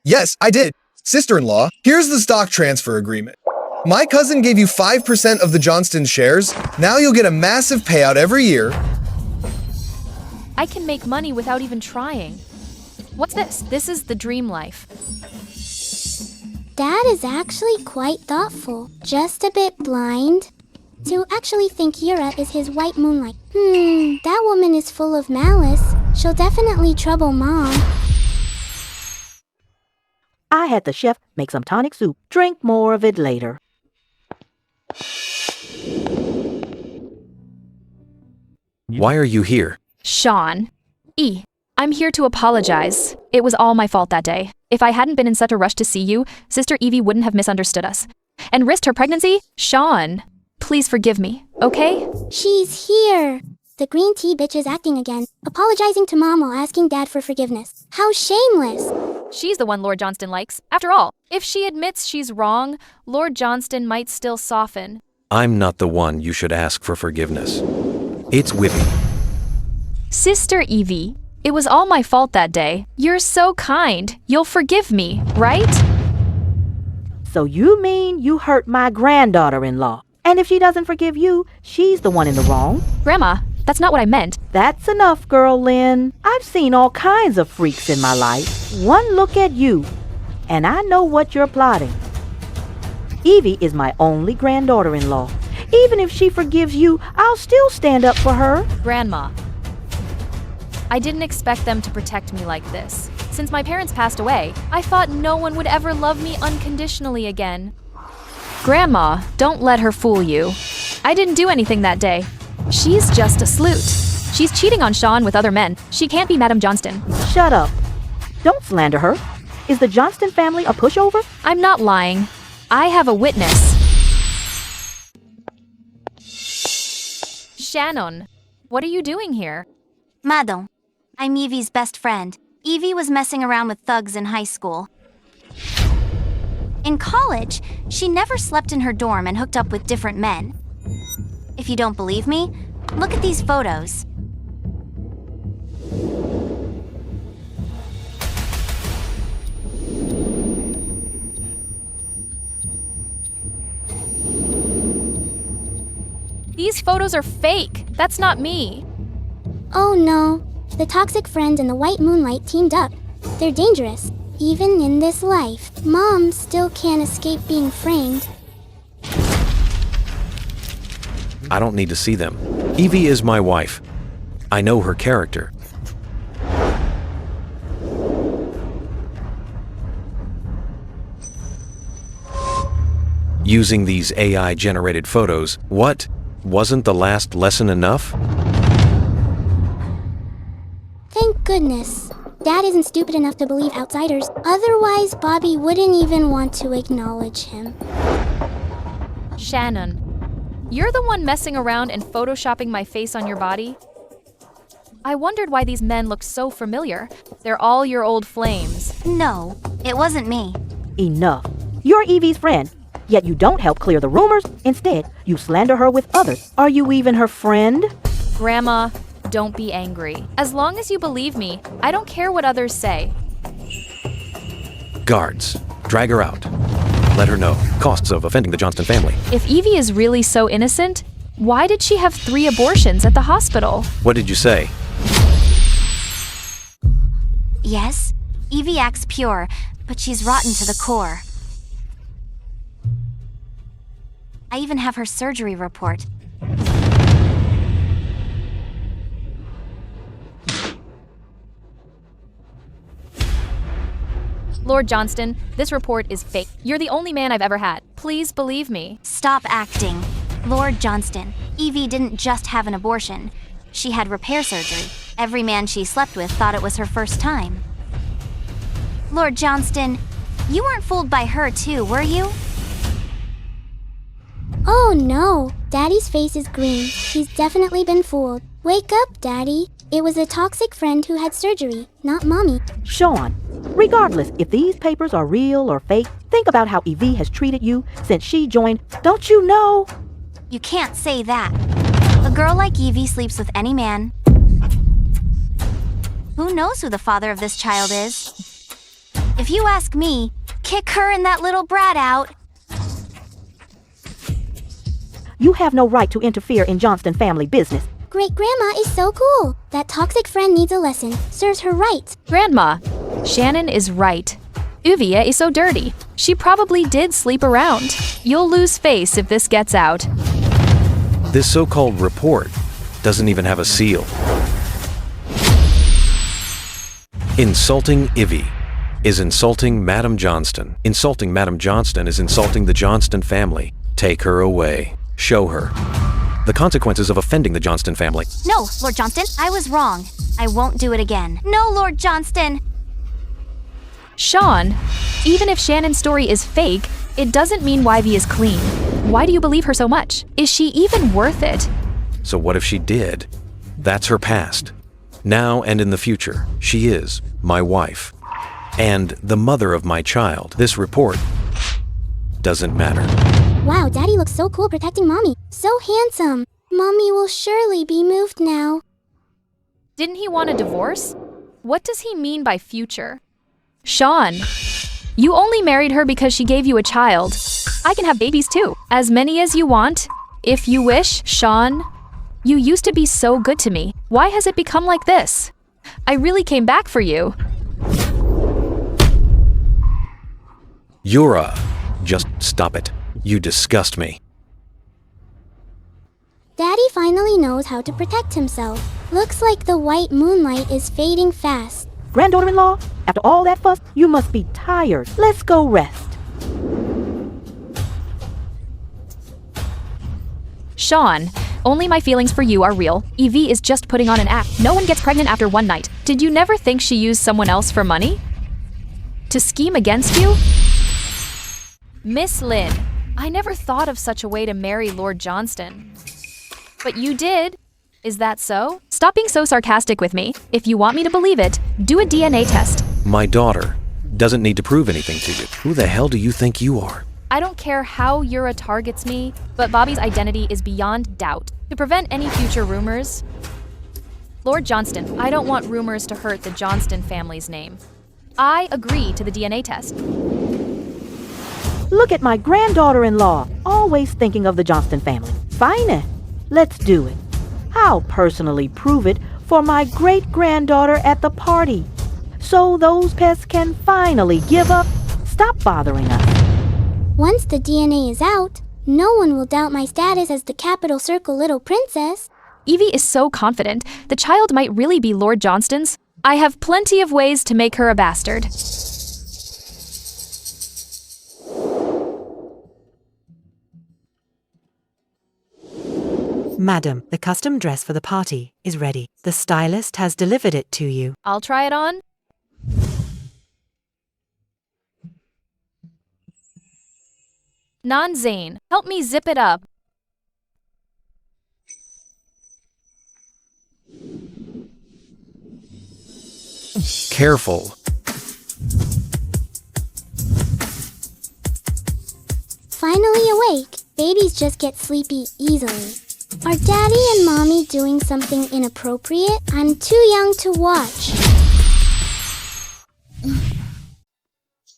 Speaker 8: Yes, I did. Sister-in-law, here's the stock transfer agreement. My cousin gave you 5% of the Johnston shares. Now you'll get a massive payout every year.
Speaker 3: I can make money without even trying. What's this? This is the dream life.
Speaker 6: Dad is actually quite thoughtful. Just a bit blind to actually think Yura is his white moonlight. That woman is full of malice. She'll definitely trouble Mom.
Speaker 7: I had the chef make some tonic soup. Drink more of it later.
Speaker 4: Why are you here?
Speaker 3: Sean. I'm here to apologize. It was all my fault that day. If I hadn't been in such a rush to see you, Sister Evie wouldn't have misunderstood us. And risked her pregnancy? Sean, please forgive me, okay?
Speaker 6: She's here. The green tea bitch is acting again, apologizing to Mom while asking Dad for forgiveness. How shameless.
Speaker 3: She's the one Lord Johnston likes. After all, if she admits she's wrong, Lord Johnston might still soften.
Speaker 4: I'm not the one you should ask for forgiveness. It's Whippy.
Speaker 3: Sister Evie, it was all my fault that day. You're so kind. You'll forgive me, right?
Speaker 7: So you mean you hurt my granddaughter-in-law? And if she doesn't forgive you, she's the one in the wrong?
Speaker 3: Grandma, that's not what I meant.
Speaker 7: That's enough, girl Lynn. I've seen all kinds of freaks in my life. One look at you, and I know what you're plotting. Evie is my only granddaughter-in-law. Even if she forgives you, I'll still stand up for her.
Speaker 3: Grandma, I didn't expect them to protect me like this. Since my parents passed away, I thought no one would ever love me unconditionally again. Grandma, don't let her fool you. I didn't do anything that day. She's just a sleut. She's cheating on Sean with other men. She can't be Madame Johnston.
Speaker 7: Shut up. Don't slander her. Is the Johnston family a pushover?
Speaker 3: I'm not lying. I have a witness. Shannon, what are you doing here?
Speaker 2: Madon, I'm Evie's best friend. Evie was messing around with thugs in high school. In college, she never slept in her dorm and hooked up with different men. If you don't believe me, look at these photos.
Speaker 3: These photos are fake. That's not me.
Speaker 6: Oh no. The toxic friend and the white moonlight teamed up. They're dangerous. Even in this life, Mom still can't escape being framed.
Speaker 4: I don't need to see them. Evie is my wife. I know her character. Using these AI-generated photos, what? Wasn't the last lesson enough?
Speaker 6: Thank goodness. Dad isn't stupid enough to believe outsiders. Otherwise, Bobby wouldn't even want to acknowledge him.
Speaker 3: Shannon, you're the one messing around and photoshopping my face on your body? I wondered why these men looked so familiar. They're all your old flames.
Speaker 2: No, it wasn't me.
Speaker 7: Enough. You're Evie's friend, yet you don't help clear the rumors. Instead, you slander her with others. Are you even her friend?
Speaker 3: Grandma, don't be angry. As long as you believe me, I don't care what others say.
Speaker 4: Guards, drag her out. Let her know costs of offending the Johnston family.
Speaker 3: If Evie is really so innocent, why did she have 3 abortions at the hospital?
Speaker 4: What did you say?
Speaker 2: Yes, Evie acts pure, but she's rotten to the core. I even have her surgery report.
Speaker 3: Lord Johnston, this report is fake. You're the only man I've ever had. Please believe me.
Speaker 2: Stop acting. Lord Johnston, Evie didn't just have an abortion. She had repair surgery. Every man she slept with thought it was her first time. Lord Johnston, you weren't fooled by her too, were you?
Speaker 6: Oh no, Daddy's face is green. He's definitely been fooled. Wake up, Daddy. It was a toxic friend who had surgery, not Mommy.
Speaker 7: Sean, regardless if these papers are real or fake, think about how Evie has treated you since she joined. Don't you know?
Speaker 2: You can't say that. A girl like Evie sleeps with any man. Who knows who the father of this child is? If you ask me, kick her and that little brat out.
Speaker 7: You have no right to interfere in Johnston family business.
Speaker 6: Great Grandma is so cool. That toxic friend needs a lesson. Serves her right.
Speaker 3: Grandma, Shannon is right. Evie is so dirty. She probably did sleep around. You'll lose face if this gets out.
Speaker 4: This so-called report doesn't even have a seal. Insulting Evie is insulting Madam Johnston. Insulting Madam Johnston is insulting the Johnston family. Take her away. Show her the consequences of offending the Johnston family.
Speaker 2: No, Lord Johnston, I was wrong. I won't do it again. No, Lord Johnston.
Speaker 3: Sean, even if Shannon's story is fake, it doesn't mean Ivy is clean. Why do you believe her so much? Is she even worth it?
Speaker 4: So what if she did? That's her past. Now and in the future, she is my wife and the mother of my child. This report doesn't matter.
Speaker 6: Wow, Daddy looks so cool protecting Mommy. So handsome. Mommy will surely be moved now.
Speaker 3: Didn't he want a divorce? What does he mean by future? Sean, you only married her because she gave you a child. I can have babies too, as many as you want, if you wish. Sean, you used to be so good to me. Why has it become like this? I really came back for you.
Speaker 4: Yura, just stop it. You disgust me.
Speaker 6: Daddy finally knows how to protect himself. Looks like the white moonlight is fading fast.
Speaker 7: Granddaughter-in-law, after all that fuss, you must be tired. Let's go rest.
Speaker 3: Sean, only my feelings for you are real. Evie is just putting on an act. No one gets pregnant after one night. Did you never think she used someone else for money? To scheme against you? Miss Lynn, I never thought of such a way to marry Lord Johnston. But you did. Is that so? Stop being so sarcastic with me. If you want me to believe it, do a DNA test.
Speaker 4: My daughter doesn't need to prove anything to you. Who the hell do you think you are?
Speaker 3: I don't care how Yura targets me, but Bobby's identity is beyond doubt. To prevent any future rumors, Lord Johnston, I don't want rumors to hurt the Johnston family's name. I agree to the DNA test.
Speaker 7: Look at my granddaughter-in-law, always thinking of the Johnston family. Fine, let's do it. I'll personally prove it for my great-granddaughter at the party, so those pests can finally give up. Stop bothering us.
Speaker 6: Once the DNA is out, no one will doubt my status as the Capital Circle little princess.
Speaker 3: Evie is so confident the child might really be Lord Johnston's. I have plenty of ways to make her a bastard.
Speaker 13: Madam, the custom dress for the party is ready. The stylist has delivered it to you.
Speaker 3: I'll try it on. Zane, help me zip it up.
Speaker 4: Careful.
Speaker 6: Finally awake. Babies just get sleepy easily. Are Daddy and Mommy doing something inappropriate? I'm too young to watch.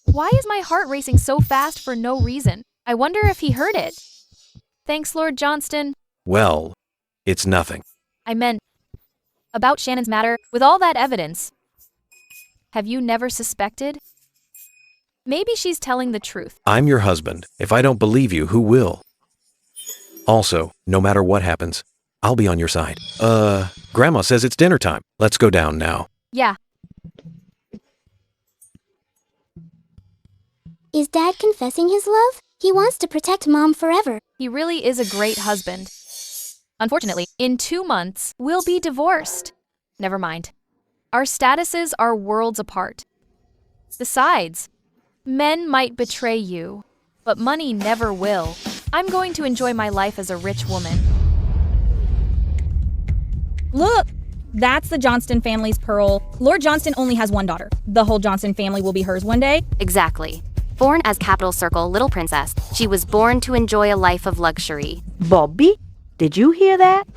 Speaker 3: Why is my heart racing so fast for no reason? I wonder if he heard it. Thanks, Lord Johnston.
Speaker 4: Well, it's nothing.
Speaker 3: I meant about Shannon's matter, with all that evidence. Have you never suspected? Maybe she's telling the truth.
Speaker 4: I'm your husband. If I don't believe you, who will? Also, no matter what happens, I'll be on your side. Grandma says it's dinner time. Let's go down now.
Speaker 3: Yeah.
Speaker 6: Is Dad confessing his love? He wants to protect Mom forever.
Speaker 3: He really is a great husband. Unfortunately, in 2 months, we'll be divorced. Never mind. Our statuses are worlds apart. Besides, men might betray you, but money never will. I'm going to enjoy my life as a rich woman.
Speaker 5: Look, that's the Johnston family's pearl. Lord Johnston only has one daughter. The whole Johnston family will be hers one day.
Speaker 2: Exactly. Born as Capital Circle Little Princess, she was born to enjoy a life of luxury.
Speaker 7: Bobby, did you hear that?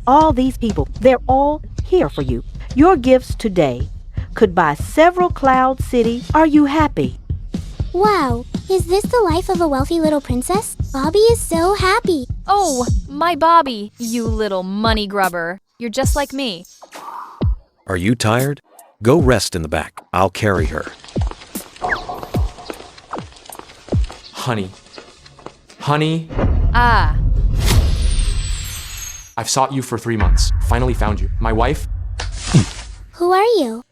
Speaker 7: All these people, they're all here for you. Your gifts today could buy several Cloud City. Are you happy?
Speaker 6: Wow, is this the life of a wealthy little princess? Bobby is so happy.
Speaker 3: Oh, my Bobby, you little money grubber. You're just like me.
Speaker 4: Are you tired? Go rest in the back. I'll carry her.
Speaker 1: Honey. Honey,
Speaker 3: Ah,
Speaker 1: I've sought you for 3 months. Finally found you. My wife?
Speaker 6: Who are you?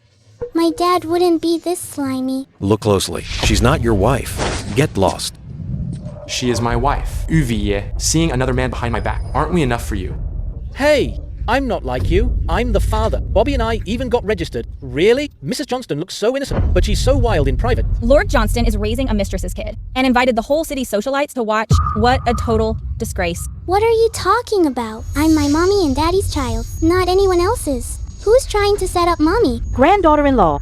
Speaker 6: My dad wouldn't be this slimy.
Speaker 4: Look closely. She's not your wife. Get lost.
Speaker 1: She is my wife. Uviye, seeing another man behind my back. Aren't we enough for you?
Speaker 11: Hey, I'm not like you. I'm the father. Bobby and I even got registered. Really? Mrs. Johnston looks so innocent, but she's so wild in private.
Speaker 5: Lord Johnston is raising a mistress's kid and invited the whole city's socialites to watch. What a total disgrace.
Speaker 6: What are you talking about? I'm my mommy and daddy's child, not anyone else's. Who's trying to set up Mommy?
Speaker 7: Granddaughter-in-law,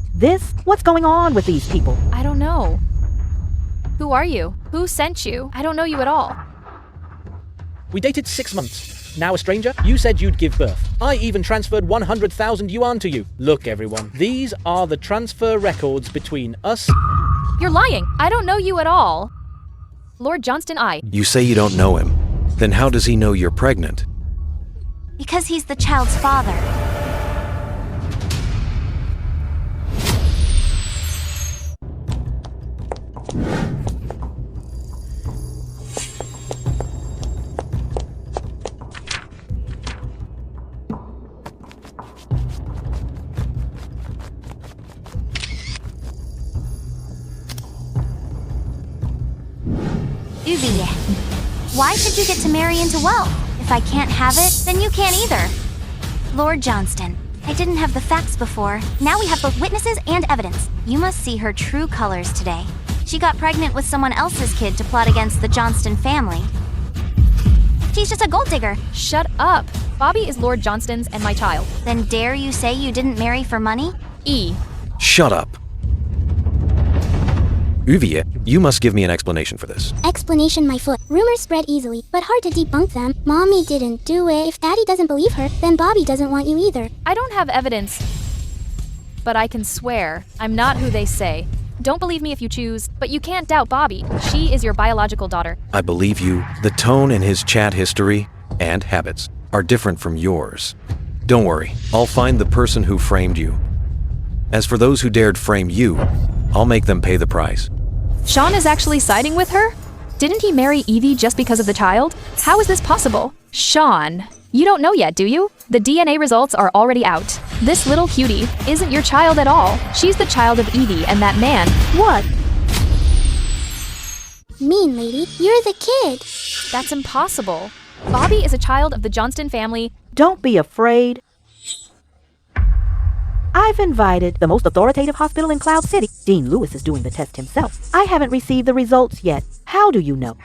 Speaker 7: what's going on with these people?
Speaker 3: I don't know. Who are you? Who sent you? I don't know you at all.
Speaker 11: We dated 6 months. Now a stranger? You said you'd give birth. I even transferred 100,000 yuan to you. Look, everyone, these are the transfer records between us.
Speaker 3: You're lying. I don't know you at all. Lord Johnston,
Speaker 4: You say you don't know him. Then how does he know you're pregnant?
Speaker 2: Because he's the child's father. Uviye, why should you get to marry into wealth? If I can't have it, then you can't either. Lord Johnston, I didn't have the facts before. Now we have both witnesses and evidence. You must see her true colors today. She got pregnant with someone else's kid to plot against the Johnston family. She's just a gold digger.
Speaker 3: Shut up. Bobby is Lord Johnston's and my child.
Speaker 2: Then dare you say you didn't marry for money?
Speaker 4: Shut up. Uviye, you must give me an explanation for this.
Speaker 6: Explanation, my foot. Rumors spread easily, but hard to debunk them. Mommy didn't do it. If Daddy doesn't believe her, then Bobby doesn't want you either.
Speaker 3: I don't have evidence, but I can swear I'm not who they say. Don't believe me if you choose, but you can't doubt Bobby. She is your biological daughter.
Speaker 4: I believe you. The tone in his chat history and habits are different from yours. Don't worry, I'll find the person who framed you. As for those who dared frame you, I'll make them pay the price.
Speaker 3: Sean is actually siding with her? Didn't he marry Evie just because of the child? How is this possible? Sean, you don't know yet, do you? The DNA results are already out. This little cutie isn't your child at all. She's the child of Evie and that man.
Speaker 7: What?
Speaker 6: Mean lady, you're the kid.
Speaker 3: That's impossible. Bobby is a child of the Johnston family.
Speaker 7: Don't be afraid. I've invited the most authoritative hospital in Cloud City. Dean Lewis is doing the test himself. I haven't received the results yet. How do you know?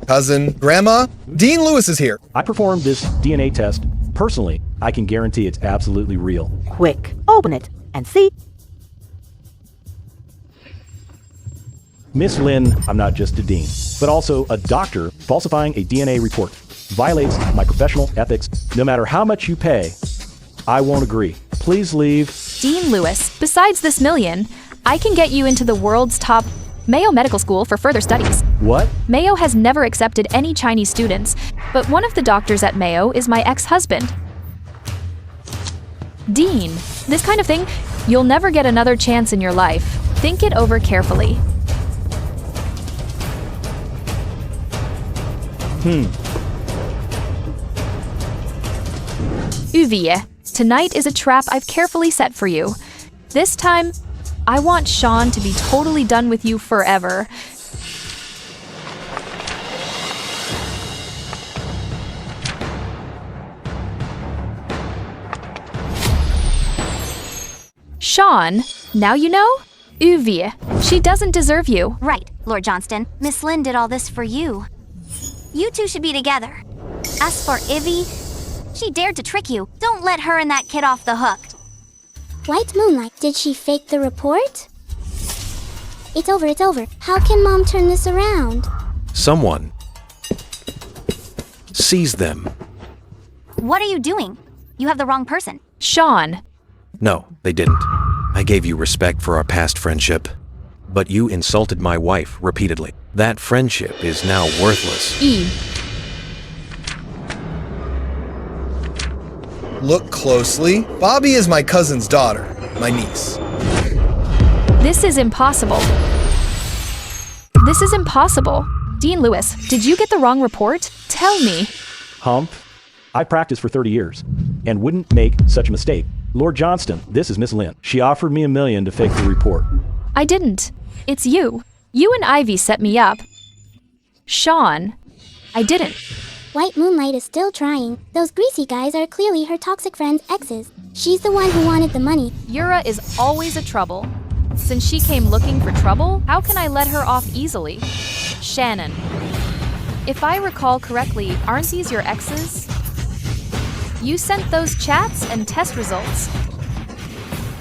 Speaker 8: Cousin, Grandma, Dean Lewis is here.
Speaker 10: I performed this DNA test personally. I can guarantee it's absolutely real.
Speaker 7: Quick, open it and see.
Speaker 10: Miss Lynn, I'm not just a dean, but also a doctor Falsifying a DNA report violates my professional ethics. No matter how much you pay, I won't agree. Please leave.
Speaker 3: Dean Lewis, besides this million, I can get you into the world's top Mayo Medical School for further studies.
Speaker 10: What?
Speaker 3: Mayo has never accepted any Chinese students, but one of the doctors at Mayo is my ex-husband. Dean, this kind of thing, you'll never get another chance in your life. Think it over carefully. Uvie, tonight is a trap I've carefully set for you. This time, I want Sean to be totally done with you forever. Sean, now you know? Uvie, she doesn't deserve you.
Speaker 2: Right, Lord Johnston. Miss Lynn did all this for you. You two should be together. As for Ivy, she dared to trick you. Don't let her and that kid off the hook.
Speaker 6: White Moonlight, did she fake the report? It's over, it's over. How can Mom turn this around?
Speaker 4: Someone sees them.
Speaker 2: What are you doing? You have the wrong person.
Speaker 3: Sean.
Speaker 4: No, they didn't. I gave you respect for our past friendship, but you insulted my wife repeatedly. That friendship is now worthless.
Speaker 3: E.
Speaker 8: Look closely. Bobby is my cousin's daughter, my niece.
Speaker 3: This is impossible. This is impossible. Dean Lewis, did you get the wrong report? Tell me.
Speaker 10: Hump. I practiced for 30 years and wouldn't make such a mistake. Lord Johnston, this is Miss Lynn. She offered me $1 million to fake the report.
Speaker 3: I didn't. It's you. You and Ivy set me up. Sean, I didn't.
Speaker 6: White Moonlight is still trying. Those greasy guys are clearly her toxic friend's exes. She's the one who wanted the money.
Speaker 3: Yura is always a trouble. Since she came looking for trouble, how can I let her off easily? Shannon. If I recall correctly, aren't these your exes? You sent those chats and test results.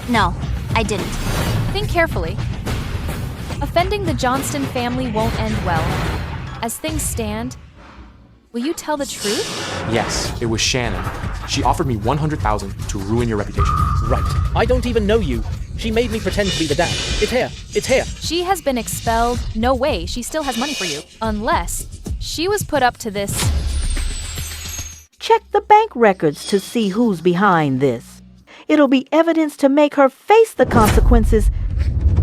Speaker 2: No, I didn't.
Speaker 3: Think carefully. Offending the Johnston family won't end well. As things stand, will you tell the truth?
Speaker 1: Yes, it was Shannon. She offered me $100,000 to ruin your reputation.
Speaker 11: Right. I don't even know you. She made me pretend to be the dad. It's here. It's here.
Speaker 3: She has been expelled. No way, she still has money for you. Unless she was put up to this.
Speaker 7: Check the bank records to see who's behind this. It'll be evidence to make her face the consequences.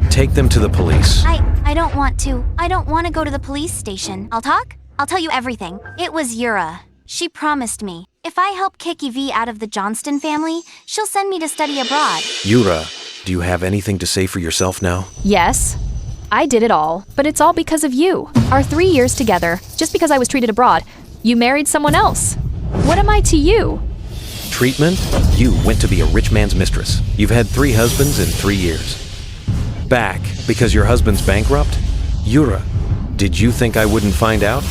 Speaker 4: Take them to the police.
Speaker 2: I don't want to. I don't want to go to the police station. I'll talk? I'll tell you everything. It was Yura. She promised me, if I help kick V out of the Johnston family, she'll send me to study abroad.
Speaker 4: Yura, do you have anything to say for yourself now?
Speaker 3: Yes, I did it all, but it's all because of you. Our 3 years together, just because I was treated abroad, you married someone else. What am I to you?
Speaker 4: Treatment? You went to be a rich man's mistress. You've had 3 husbands in 3 years. Back because your husband's bankrupt? Yura, did you think I wouldn't find out?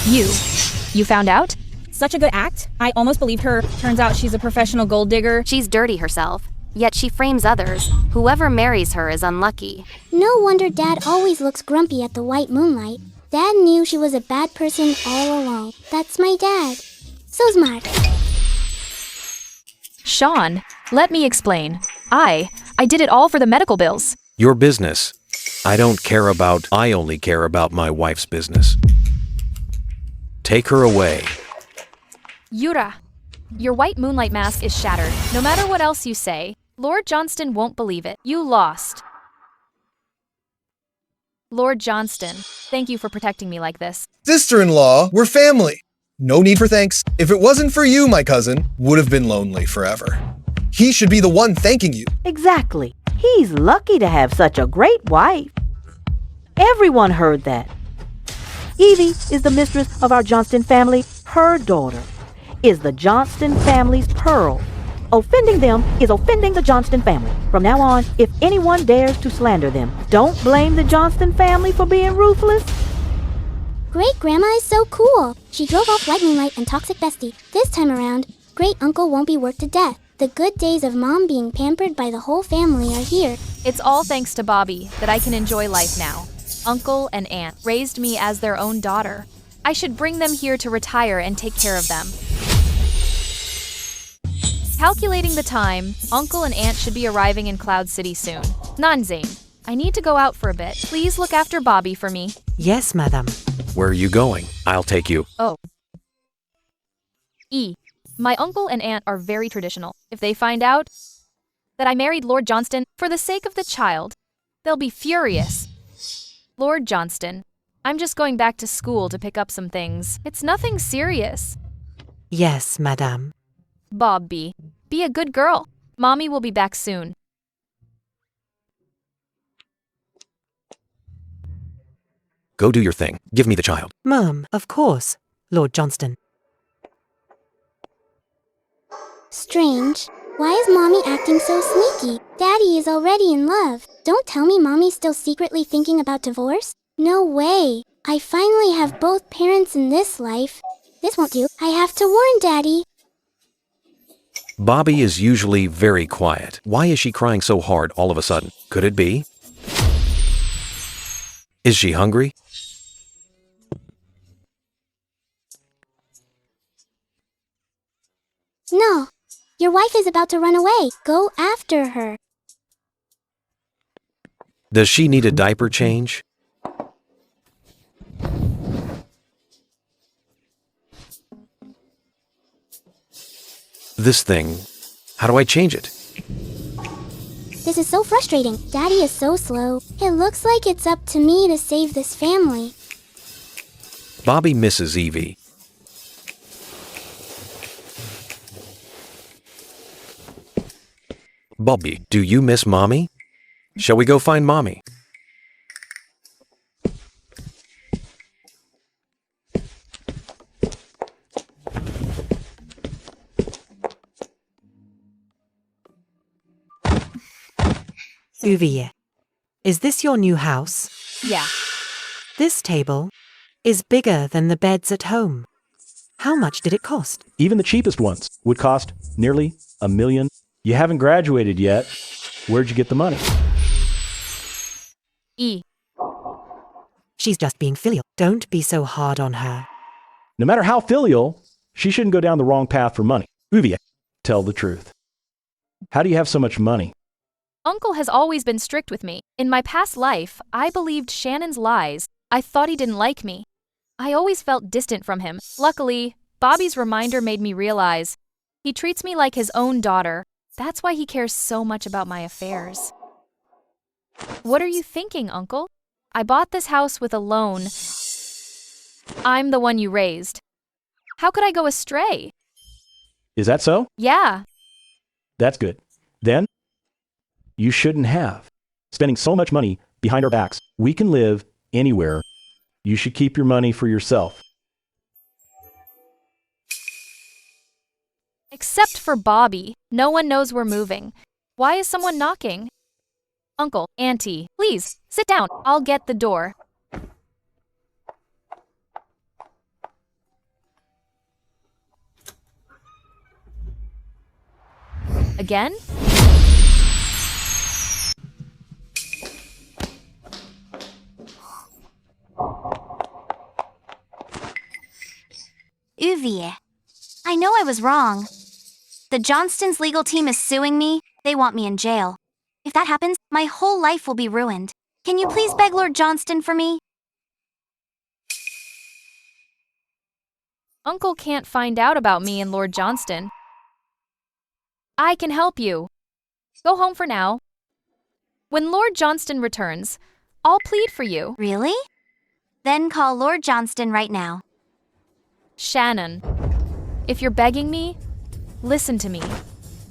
Speaker 3: You found out?
Speaker 5: Such a good act. I almost believed her. Turns out she's a professional gold digger.
Speaker 2: She's dirty herself, yet she frames others. Whoever marries her is unlucky.
Speaker 6: No wonder Dad always looks grumpy at the White Moonlight. Dad knew she was a bad person all along. That's my dad. So smart.
Speaker 3: Sean, let me explain. I did it all for the medical bills.
Speaker 4: Your business. I only care about my wife's business. Take her away.
Speaker 3: Yura, your White Moonlight mask is shattered. No matter what else you say, Lord Johnston won't believe it. You lost. Lord Johnston, thank you for protecting me like this.
Speaker 8: Sister-in-law, we're family. No need for thanks. If it wasn't for you, my cousin would have been lonely forever. He should be the one thanking you.
Speaker 7: Exactly. He's lucky to have such a great wife. Everyone heard that. Evie is the mistress of our Johnston family. Her daughter is the Johnston family's pearl. Offending them is offending the Johnston family. From now on, if anyone dares to slander them, don't blame the Johnston family for being ruthless.
Speaker 6: Great Grandma is so cool. She drove off White Moonlight and Toxic Bestie. This time around, Great Uncle won't be worked to death. The good days of Mom being pampered by the whole family are here.
Speaker 3: It's all thanks to Bobby that I can enjoy life now. Uncle and Aunt raised me as their own daughter. I should bring them here to retire and take care of them. Calculating the time, Uncle and Aunt should be arriving in Cloud City soon. Nanzane, I need to go out for a bit. Please look after Bobby for me.
Speaker 13: Yes, madam.
Speaker 4: Where are you going? I'll take you.
Speaker 3: Oh. My uncle and aunt are very traditional. If they find out that I married Lord Johnston for the sake of the child, they'll be furious. Lord Johnston, I'm just going back to school to pick up some things. It's nothing serious.
Speaker 13: Yes, madam.
Speaker 3: Bobby, be a good girl. Mommy will be back soon.
Speaker 4: Go do your thing. Give me the child.
Speaker 13: Mum, of course, Lord Johnston.
Speaker 6: Strange. Why is Mommy acting so sneaky? Daddy is already in love. Don't tell me Mommy's still secretly thinking about divorce? No way. I finally have both parents in this life. This won't do. I have to warn Daddy.
Speaker 4: Bobby is usually very quiet. Why is she crying so hard all of a sudden? Could it be? Is she hungry?
Speaker 6: No. Your wife is about to run away. Go after her.
Speaker 4: Does she need a diaper change? This thing, how do I change it?
Speaker 6: This is so frustrating. Daddy is so slow. It looks like it's up to me to save this family.
Speaker 4: Bobby misses Evie. Bobby, do you miss Mommy? Shall we go find Mommy?
Speaker 13: Uvier, is this your new house?
Speaker 3: Yeah.
Speaker 13: This table is bigger than the beds at home. How much did it cost?
Speaker 10: Even the cheapest ones would cost nearly $1 million. You haven't graduated yet. Where'd you get the money?
Speaker 13: She's just being filial. Don't be so hard on her.
Speaker 10: No matter how filial, she shouldn't go down the wrong path for money. Uvia, tell the truth. How do you have so much money?
Speaker 3: Uncle has always been strict with me. In my past life, I believed Shannon's lies. I thought he didn't like me. I always felt distant from him. Luckily, Bobby's reminder made me realize he treats me like his own daughter. That's why he cares so much about my affairs. What are you thinking, Uncle? I bought this house with a loan. I'm the one you raised. How could I go astray?
Speaker 10: Is that so?
Speaker 3: Yeah.
Speaker 10: That's good. Then, you shouldn't have. Spending so much money behind our backs. We can live anywhere. You should keep your money for yourself.
Speaker 3: Except for Bobby. No one knows we're moving. Why is someone knocking? Uncle, Auntie, please, sit down. I'll get the door. Again?
Speaker 2: Uvier. I know I was wrong. The Johnstons' legal team is suing me. They want me in jail. If that happens, my whole life will be ruined. Can you please beg Lord Johnston for me?
Speaker 3: Uncle can't find out about me and Lord Johnston. I can help you. Go home for now. When Lord Johnston returns, I'll plead for you.
Speaker 2: Really? Then call Lord Johnston right now.
Speaker 3: Shannon, if you're begging me, listen to me.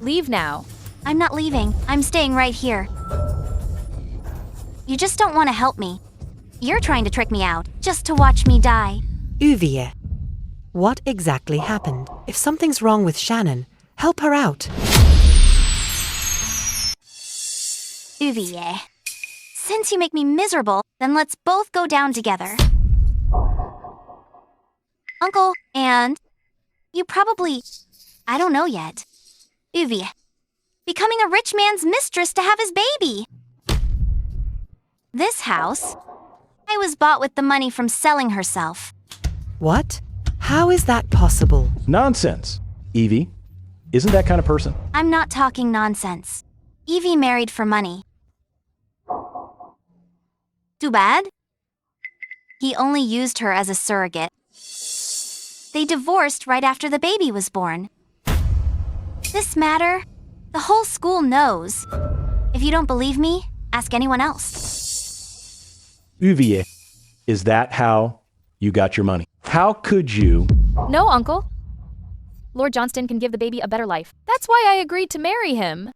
Speaker 3: Leave now.
Speaker 2: I'm not leaving. I'm staying right here. You just don't want to help me. You're trying to trick me out, just to watch me die.
Speaker 13: Uvier, what exactly happened? If something's wrong with Shannon, help her out.
Speaker 2: Uvier. Since you make me miserable, then let's both go down together. Uncle, and you probably, I don't know yet. Uvier. Becoming a rich man's mistress to have his baby. This house, I was bought with the money from selling herself.
Speaker 13: What? How is that possible?
Speaker 10: Nonsense. Evie isn't that kind of person.
Speaker 2: I'm not talking nonsense. Evie married for money. Too bad? He only used her as a surrogate. They divorced right after the baby was born. This matter, the whole school knows. If you don't believe me, ask anyone else.
Speaker 10: Evie, is that how you got your money? How could you?
Speaker 3: No, Uncle. Lord Johnston can give the baby a better life. That's why I agreed to marry him.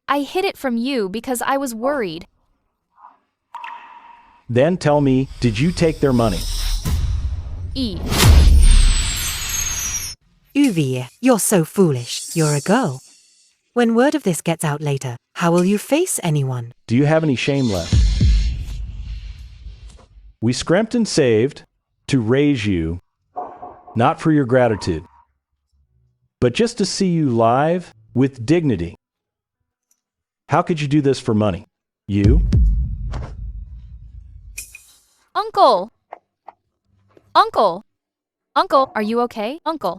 Speaker 3: I hid it from you because I was worried.
Speaker 10: Then tell me, did you take their money?
Speaker 3: E.
Speaker 13: Uvie, you're so foolish. You're a girl. When word of this gets out later, how will you face anyone?
Speaker 10: Do you have any shame left? We scrimped and saved to raise you, not for your gratitude, but just to see you live with dignity. How could you do this for money? You?
Speaker 3: Uncle! Uncle! Uncle, are you okay? Uncle,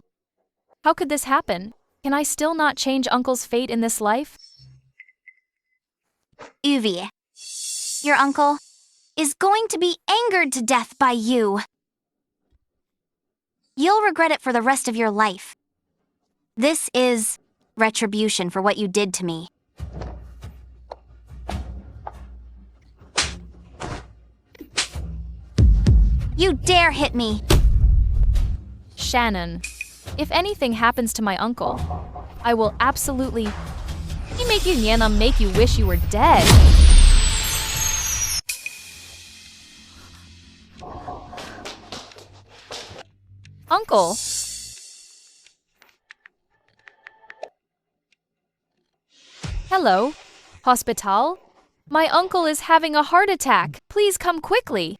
Speaker 3: how could this happen? Can I still not change Uncle's fate in this life?
Speaker 2: Evie, your uncle is going to be angered to death by you. You'll regret it for the rest of your life. This is retribution for what you did to me. You dare hit me!
Speaker 3: Shannon, if anything happens to my uncle, I will absolutely make you wish you were dead. Uncle! Hello? Hospital? My uncle is having a heart attack. Please come quickly.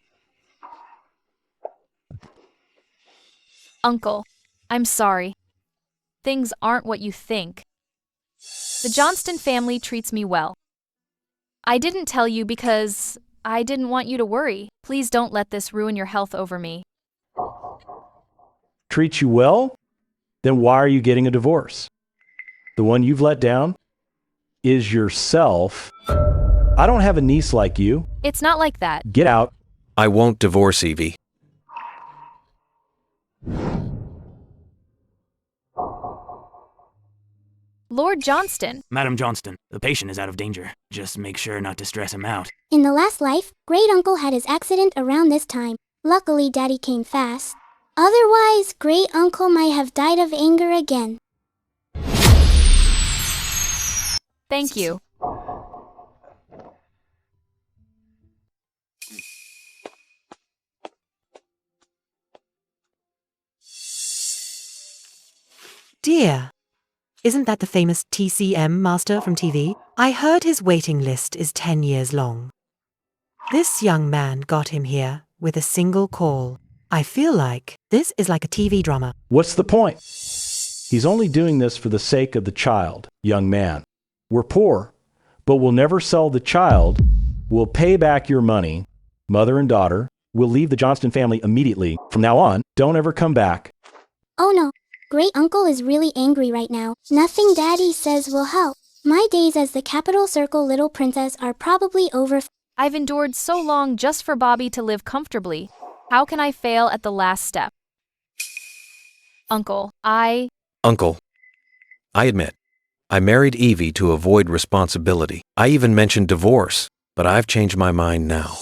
Speaker 3: Uncle, I'm sorry. Things aren't what you think. The Johnston family treats me well. I didn't tell you because I didn't want you to worry. Please don't let this ruin your health over me.
Speaker 10: Treat you well? Then why are you getting a divorce? The one you've let down is yourself. I don't have a niece like you.
Speaker 3: It's not like that.
Speaker 10: Get out.
Speaker 4: I won't divorce Evie.
Speaker 3: Lord Johnston.
Speaker 14: Madam Johnston, the patient is out of danger. Just make sure not to stress him out.
Speaker 6: In the last life, Great Uncle had his accident around this time. Luckily, Daddy came fast. Otherwise, Great Uncle might have died of anger again.
Speaker 3: Thank you.
Speaker 13: Dear, isn't that the famous TCM master from TV? I heard his waiting list is 10 years long. This young man got him here with a single call. I feel like this is like a TV drama.
Speaker 10: What's the point? He's only doing this for the sake of the child, young man. We're poor, but we'll never sell the child. We'll pay back your money, mother and daughter. We'll leave the Johnston family immediately. From now on, don't ever come back.
Speaker 6: Oh no, Great Uncle is really angry right now. Nothing Daddy says will help. My days as the Capital Circle little princess are probably over.
Speaker 3: I've endured so long just for Bobby to live comfortably. How can I fail at the last step? Uncle,
Speaker 4: Uncle, I admit, I married Evie to avoid responsibility. I even mentioned divorce, but I've changed my mind now.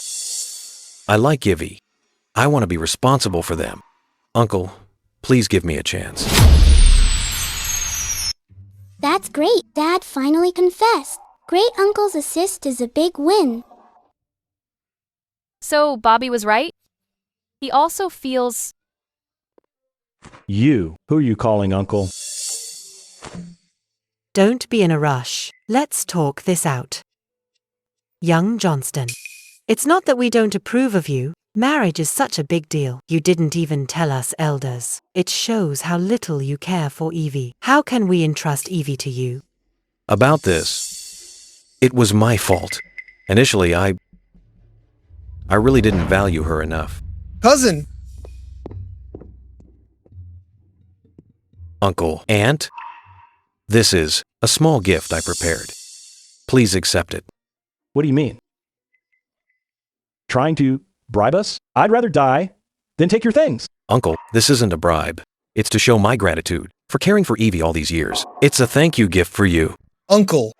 Speaker 4: I like Evie. I want to be responsible for them. Uncle, please give me a chance.
Speaker 6: That's great. Dad finally confessed. Great Uncle's assist is a big win.
Speaker 3: So Bobby was right? He also feels...
Speaker 10: You, who are you calling uncle?
Speaker 13: Don't be in a rush. Let's talk this out. Young Johnston, it's not that we don't approve of you. Marriage is such a big deal. You didn't even tell us elders. It shows how little you care for Evie. How can we entrust Evie to you?
Speaker 4: About this, it was my fault. Initially, I really didn't value her enough.
Speaker 8: Cousin,
Speaker 4: uncle, aunt. This is a small gift I prepared. Please accept it.
Speaker 10: What do you mean? Trying to bribe us? I'd rather die than take your things.
Speaker 4: Uncle, this isn't a bribe. It's to show my gratitude for caring for Evie all these years. It's a thank you gift for you.
Speaker 8: Uncle.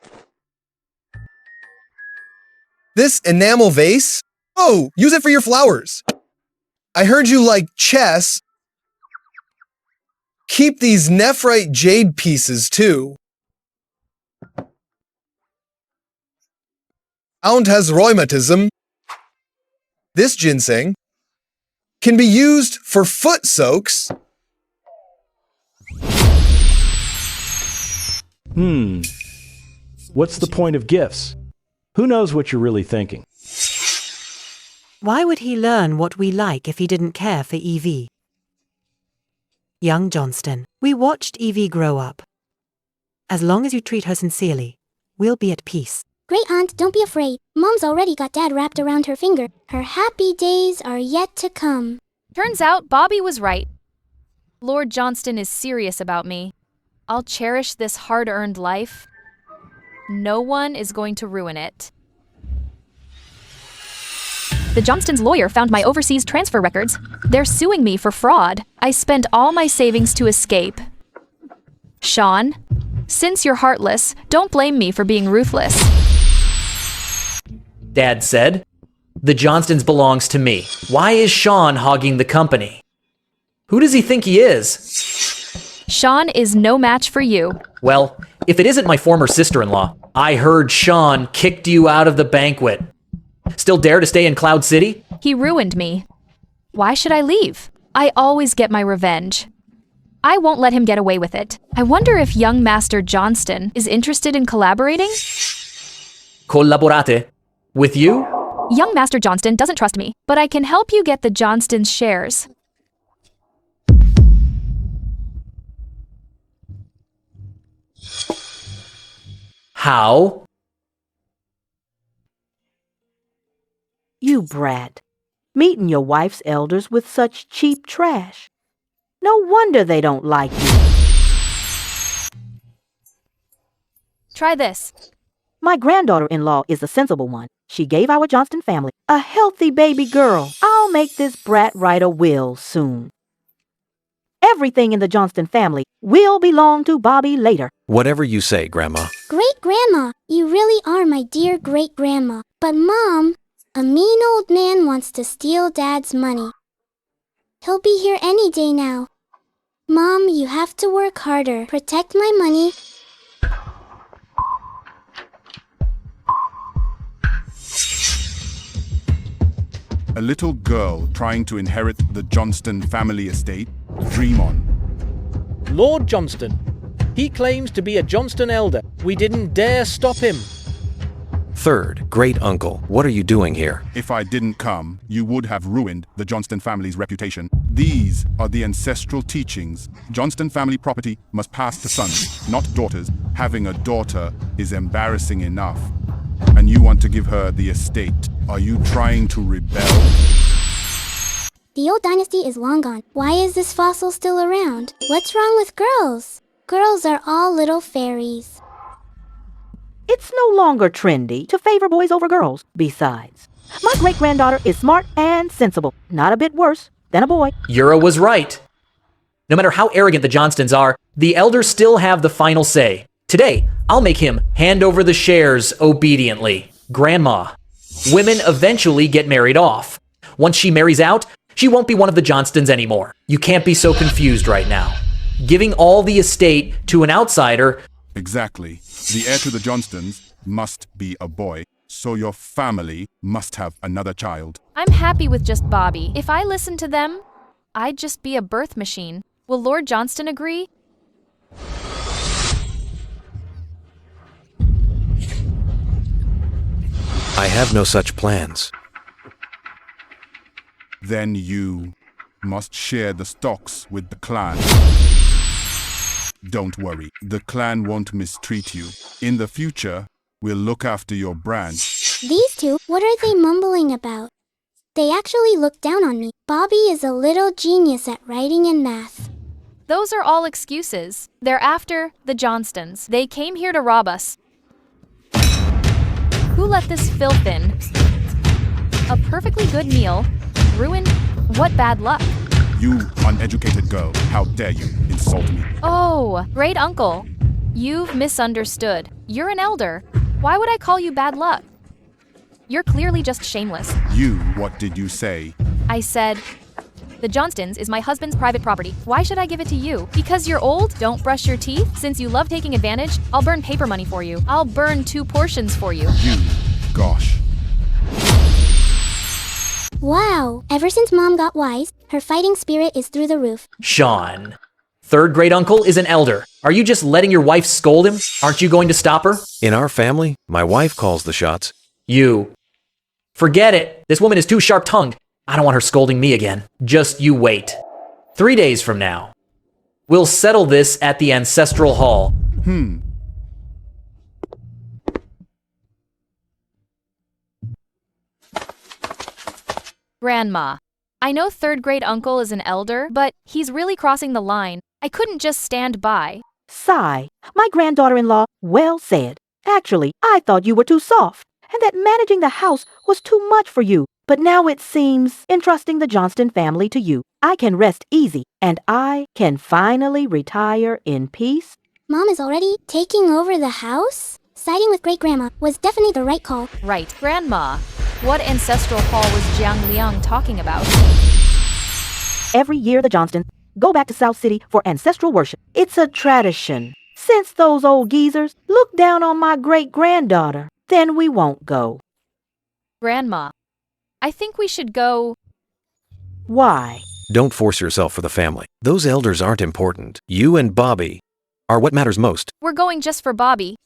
Speaker 8: This enamel vase? Oh, use it for your flowers. I heard you like chess. Keep these nephrite jade pieces too. Aunt has rheumatism. This ginseng can be used for foot soaks.
Speaker 10: What's the point of gifts? Who knows what you're really thinking?
Speaker 13: Why would he learn what we like if he didn't care for Evie? Young Johnston, we watched Evie grow up. As long as you treat her sincerely, we'll be at peace.
Speaker 6: Great aunt, don't be afraid. Mom's already got Dad wrapped around her finger. Her happy days are yet to come.
Speaker 3: Turns out Bobby was right. Lord Johnston is serious about me. I'll cherish this hard-earned life. No one is going to ruin it. The Johnston's lawyer found my overseas transfer records. They're suing me for fraud. I spent all my savings to escape. Sean, since you're heartless, don't blame me for being ruthless.
Speaker 9: Dad said, "The Johnstons belongs to me. Why is Sean hogging the company? Who does he think he is?"
Speaker 3: Sean is no match for you.
Speaker 9: Well, if it isn't my former sister-in-law, I heard Sean kicked you out of the banquet. Still dare to stay in Cloud City?
Speaker 3: He ruined me. Why should I leave? I always get my revenge. I won't let him get away with it. I wonder if young Master Johnston is interested in collaborating?
Speaker 9: Collaborate? With you?
Speaker 3: Young Master Johnston doesn't trust me, but I can help you get the Johnston's shares.
Speaker 9: How?
Speaker 7: You brat. Meeting your wife's elders with such cheap trash. No wonder they don't like you.
Speaker 3: Try this.
Speaker 7: My granddaughter-in-law is a sensible one. She gave our Johnston family a healthy baby girl. I'll make this brat write a will soon. Everything in the Johnston family will belong to Bobby later.
Speaker 4: Whatever you say, Grandma.
Speaker 6: Great-grandma, you really are my dear great-grandma. But Mom, a mean old man wants to steal Dad's money. He'll be here any day now. Mom, you have to work harder. Protect my money.
Speaker 15: A little girl trying to inherit the Johnston family estate. Dream on.
Speaker 11: Lord Johnston. He claims to be a Johnston elder. We didn't dare stop him.
Speaker 4: Third, great uncle, what are you doing here?
Speaker 15: If I didn't come, you would have ruined the Johnston family's reputation. These are the ancestral teachings. Johnston family property must pass to sons, not daughters. Having a daughter is embarrassing enough. And you want to give her the estate. Are you trying to rebel?
Speaker 6: The old dynasty is long gone. Why is this fossil still around? What's wrong with girls? Girls are all little fairies.
Speaker 7: It's no longer trendy to favor boys over girls. Besides, my great-granddaughter is smart and sensible. Not a bit worse than a boy.
Speaker 9: Yura was right. No matter how arrogant the Johnstons are, the elders still have the final say. Today, I'll make him hand over the shares obediently. Grandma. Women eventually get married off. Once she marries out, she won't be one of the Johnstons anymore. You can't be so confused right now. Giving all the estate to an outsider...
Speaker 15: Exactly. The heir to the Johnstons must be a boy, so your family must have another child.
Speaker 3: I'm happy with just Bobby. If I listen to them, I'd just be a birth machine. Will Lord Johnston agree?
Speaker 4: I have no such plans.
Speaker 15: Then you must share the stocks with the clan. Don't worry, the clan won't mistreat you. In the future, we'll look after your branch.
Speaker 6: These two, what are they mumbling about? They actually look down on me. Bobby is a little genius at writing and math.
Speaker 3: Those are all excuses. They're after the Johnstons. They came here to rob us. Who let this filth in? A perfectly good meal. Ruined? What bad luck.
Speaker 15: You uneducated girl, how dare you insult me?
Speaker 3: Oh, great uncle. You've misunderstood. You're an elder. Why would I call you bad luck? You're clearly just shameless.
Speaker 15: You, what did you say?
Speaker 3: I said, the Johnstons is my husband's private property. Why should I give it to you? Because you're old? Don't brush your teeth? Since you love taking advantage, I'll burn paper money for you. I'll burn 2 portions for you.
Speaker 15: You, gosh.
Speaker 6: Wow, ever since Mom got wise, her fighting spirit is through the roof.
Speaker 9: Sean, third great uncle is an elder. Are you just letting your wife scold him? Aren't you going to stop her?
Speaker 4: In our family, my wife calls the shots.
Speaker 9: You. Forget it. This woman is too sharp-tongued. I don't want her scolding me again. Just you wait. 3 days from now. We'll settle this at the ancestral hall.
Speaker 3: Grandma, I know third great uncle is an elder, but he's really crossing the line. I couldn't just stand by.
Speaker 7: Sigh. My granddaughter-in-law, well said. Actually, I thought you were too soft, and that managing the house was too much for you. But now it seems entrusting the Johnston family to you, I can rest easy, and I can finally retire in peace.
Speaker 6: Mom is already taking over the house? Siding with great-grandma was definitely the right call.
Speaker 3: Right, Grandma. What ancestral hall was Jiang Liang talking about?
Speaker 7: Every year the Johnstons go back to South City for ancestral worship. It's a tradition. Since those old geezers look down on my great-granddaughter, then we won't go.
Speaker 3: Grandma, I think we should go.
Speaker 7: Why?
Speaker 4: Don't force yourself for the family. Those elders aren't important. You and Bobby are what matters most.
Speaker 3: We're going just for Bobby.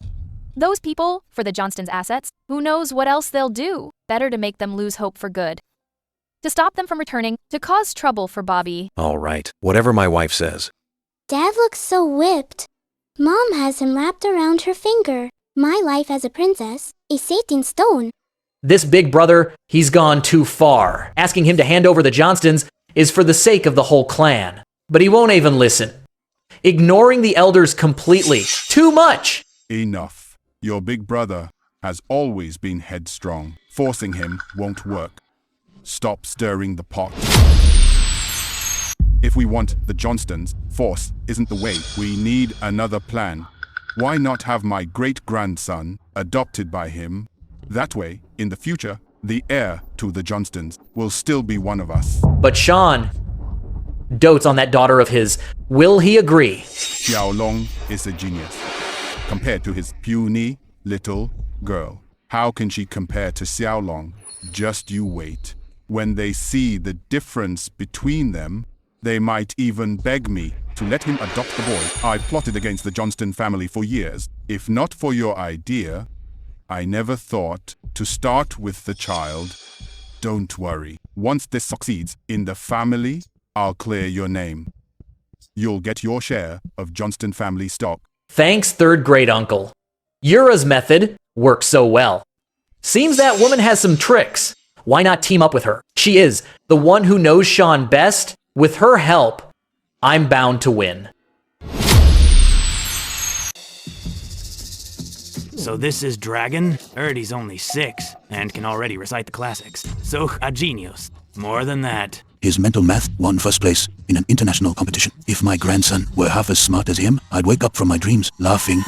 Speaker 3: Those people, for the Johnstons' assets, who knows what else they'll do? Better to make them lose hope for good. To stop them from returning, to cause trouble for Bobby.
Speaker 4: All right, whatever my wife says.
Speaker 6: Dad looks so whipped. Mom has him wrapped around her finger. My life as a princess is set in stone.
Speaker 9: This big brother, he's gone too far. Asking him to hand over the Johnstons is for the sake of the whole clan. But he won't even listen. Ignoring the elders completely. Too much!
Speaker 15: Enough. Your big brother has always been headstrong. Forcing him won't work. Stop stirring the pot. If we want the Johnstons, force isn't the way. We need another plan. Why not have my great-grandson adopted by him? That way, in the future, the heir to the Johnstons will still be one of us.
Speaker 9: But Sean dotes on that daughter of his. Will he agree?
Speaker 15: Xiaolong is a genius. Compared to his puny little girl. How can she compare to Xiaolong? Just you wait. When they see the difference between them, they might even beg me to let him adopt the boy. I plotted against the Johnston family for years. If not for your idea, I never thought to start with the child. Don't worry. Once this succeeds in the family, I'll clear your name. You'll get your share of Johnston family stock.
Speaker 9: Thanks, third great uncle. Yura's method works so well. Seems that woman has some tricks. Why not team up with her? She is the one who knows Sean best. With her help, I'm bound to win.
Speaker 14: So this is Dragon? Heard he's only 6 and can already recite the classics. So a genius. More than that.
Speaker 12: His mental math won first place in an international competition. If my grandson were half as smart as him, I'd wake up from my dreams laughing.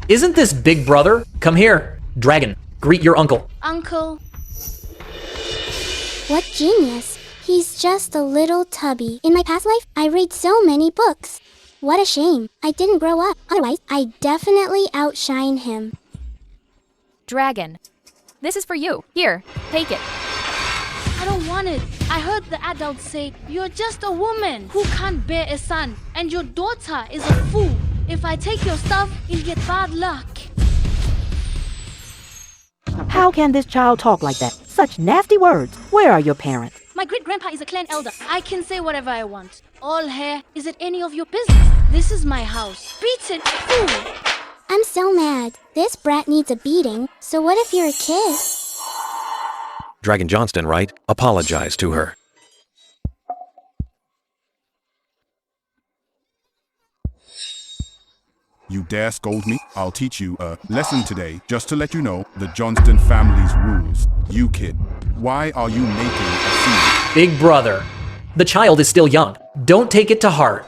Speaker 9: Isn't this big brother? Come here. Dragon, greet your uncle.
Speaker 6: Uncle. What genius. He's just a little tubby. In my past life, I read so many books. What a shame. I didn't grow up. Otherwise, I definitely outshine him.
Speaker 3: Dragon, this is for you. Here, take it.
Speaker 16: I don't want it. I heard the adults say, you're just a woman who can't bear a son, and your daughter is a fool. If I take your stuff, you'll get bad luck.
Speaker 7: How can this child talk like that? Such nasty words. Where are your parents?
Speaker 16: My great-grandpa is a clan elder. I can say whatever I want. All hair, is it any of your business? This is my house. Beat it, fool!
Speaker 6: I'm so mad. This brat needs a beating, so what if you're a kid?
Speaker 4: Dragon Johnston, right? Apologize to her.
Speaker 15: You dare scold me? I'll teach you a lesson today, just to let you know the Johnston family's rules. You kid, why are you making a scene?
Speaker 9: Big brother, the child is still young. Don't take it to heart.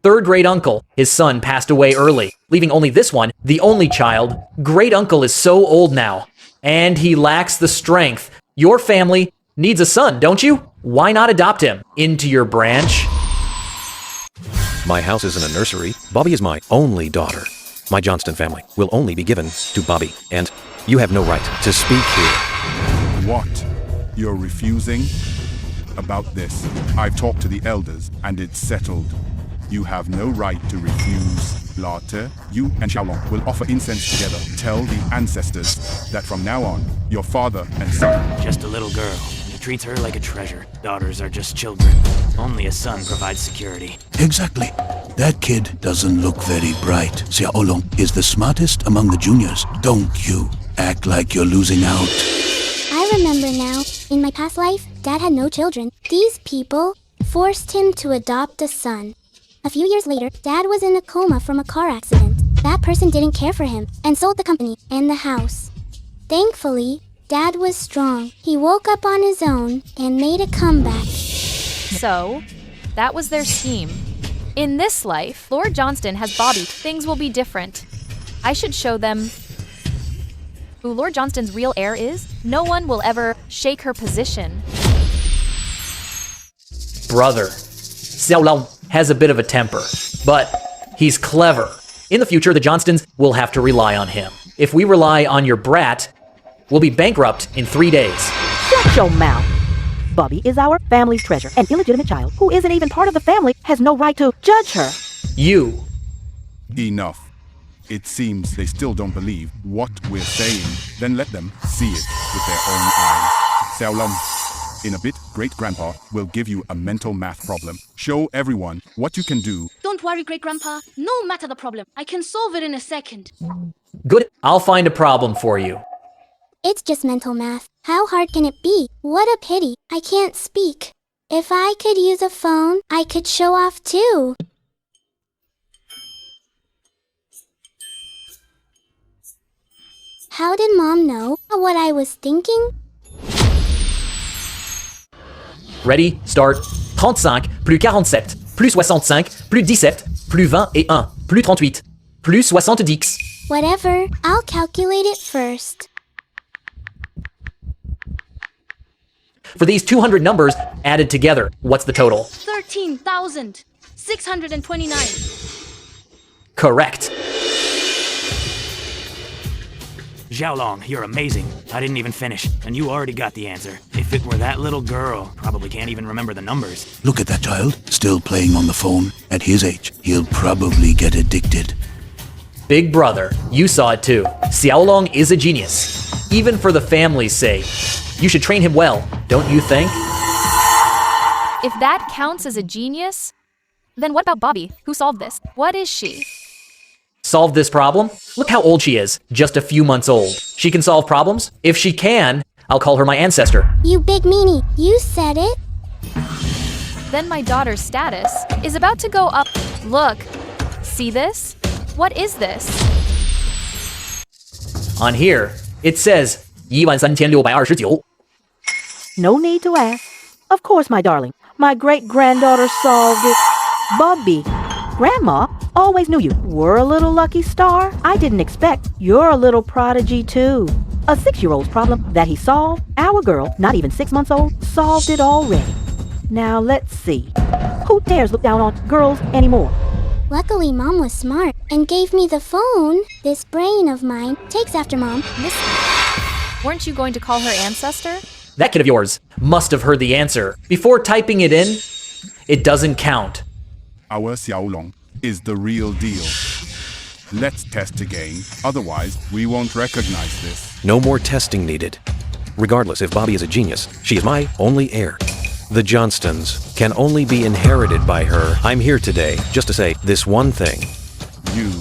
Speaker 9: Third great uncle, his son passed away early, leaving only this one, the only child. Great uncle is so old now, and he lacks the strength. Your family needs a son, don't you? Why not adopt him into your branch?
Speaker 4: My house isn't a nursery. Bobby is my only daughter. My Johnston family will only be given to Bobby, and you have no right to speak here.
Speaker 15: What? You're refusing? About this, I've talked to the elders, and it's settled. You have no right to refuse. Later, you and Xiaolong will offer incense together. Tell the ancestors that from now on, your father and son...
Speaker 14: Just a little girl. He treats her like a treasure. Daughters are just children. Only a son provides security.
Speaker 12: Exactly. That kid doesn't look very bright. Xiaolong is the smartest among the juniors. Don't you act like you're losing out.
Speaker 6: I remember now. In my past life, Dad had no children. These people forced him to adopt a son. A few years later, Dad was in a coma from a car accident. That person didn't care for him and sold the company and the house. Thankfully, Dad was strong. He woke up on his own and made a comeback.
Speaker 3: So, that was their scheme. In this life, Lord Johnston has Bobby. Things will be different. I should show them who Lord Johnston's real heir is. No one will ever shake her position.
Speaker 9: Brother, Xiaolong has a bit of a temper, but he's clever. In the future, the Johnstons will have to rely on him. If we rely on your brat, we'll be bankrupt in 3 days.
Speaker 7: Shut your mouth. Bobby is our family's treasure. An illegitimate child who isn't even part of the family has no right to judge her.
Speaker 9: You.
Speaker 15: Enough. It seems they still don't believe what we're saying. Then let them see it with their own eyes. Xiaolong, in a bit, Great-Grandpa will give you a mental math problem. Show everyone what you can do.
Speaker 16: Don't worry, Great-Grandpa. No matter the problem, I can solve it in a second.
Speaker 9: Good. I'll find a problem for you.
Speaker 6: It's just mental math. How hard can it be? What a pity. I can't speak. If I could use a phone, I could show off too. How did Mom know what I was thinking?
Speaker 9: Ready, start. 35 plus 47 plus 65 plus 17 plus 20 et 1 plus 38 plus 70.
Speaker 6: Whatever. I'll calculate it first.
Speaker 9: For these 200 numbers added together, what's the total?
Speaker 16: 13,629.
Speaker 9: Correct.
Speaker 14: Xiaolong, you're amazing. I didn't even finish, and you already got the answer. If it were that little girl, probably can't even remember the numbers.
Speaker 12: Look at that child, still playing on the phone. At his age, he'll probably get addicted.
Speaker 9: Big brother, you saw it too. Xiaolong is a genius. Even for the family's sake. You should train him well, don't you think?
Speaker 3: If that counts as a genius, then what about Bobby, who solved this? What is she?
Speaker 9: Solve this problem? Look how old she is, just a few months old. She can solve problems? If she can, I'll call her my ancestor.
Speaker 6: You big meanie, you said it.
Speaker 3: Then my daughter's status is about to go up. Look, see this? What is this?
Speaker 9: On here, it says 13,629.
Speaker 7: No need to ask. Of course, my darling. My great-granddaughter solved it. Bobby, Grandma always knew you were a little lucky star. I didn't expect you're a little prodigy, too. A 6-year-old's problem that he solved, our girl, not even 6 months old, solved it already. Now, let's see. Who dares look down on girls anymore?
Speaker 6: Luckily, Mom was smart and gave me the phone. This brain of mine takes after Mom.
Speaker 3: Weren't you going to call her ancestor?
Speaker 9: That kid of yours must have heard the answer. Before typing it in, it doesn't count.
Speaker 15: Our Xiaolong is the real deal. Let's test again, otherwise we won't recognize this.
Speaker 4: No more testing needed. Regardless if Bobby is a genius, she is my only heir. The Johnstons can only be inherited by her. I'm here today just to say this one thing.
Speaker 15: You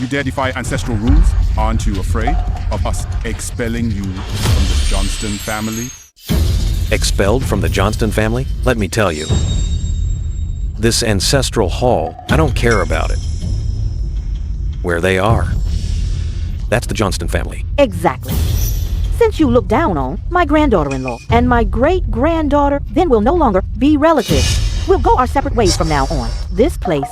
Speaker 15: dare defy ancestral rules? Aren't you afraid of us expelling you from the Johnston family?
Speaker 4: Expelled from the Johnston family? Let me tell you. This ancestral hall, I don't care about it. where they are. That's the Johnston family.
Speaker 7: Exactly. Since you look down on my granddaughter-in-law and my great-granddaughter, then we'll no longer be relatives. We'll go our separate ways from now on. This place,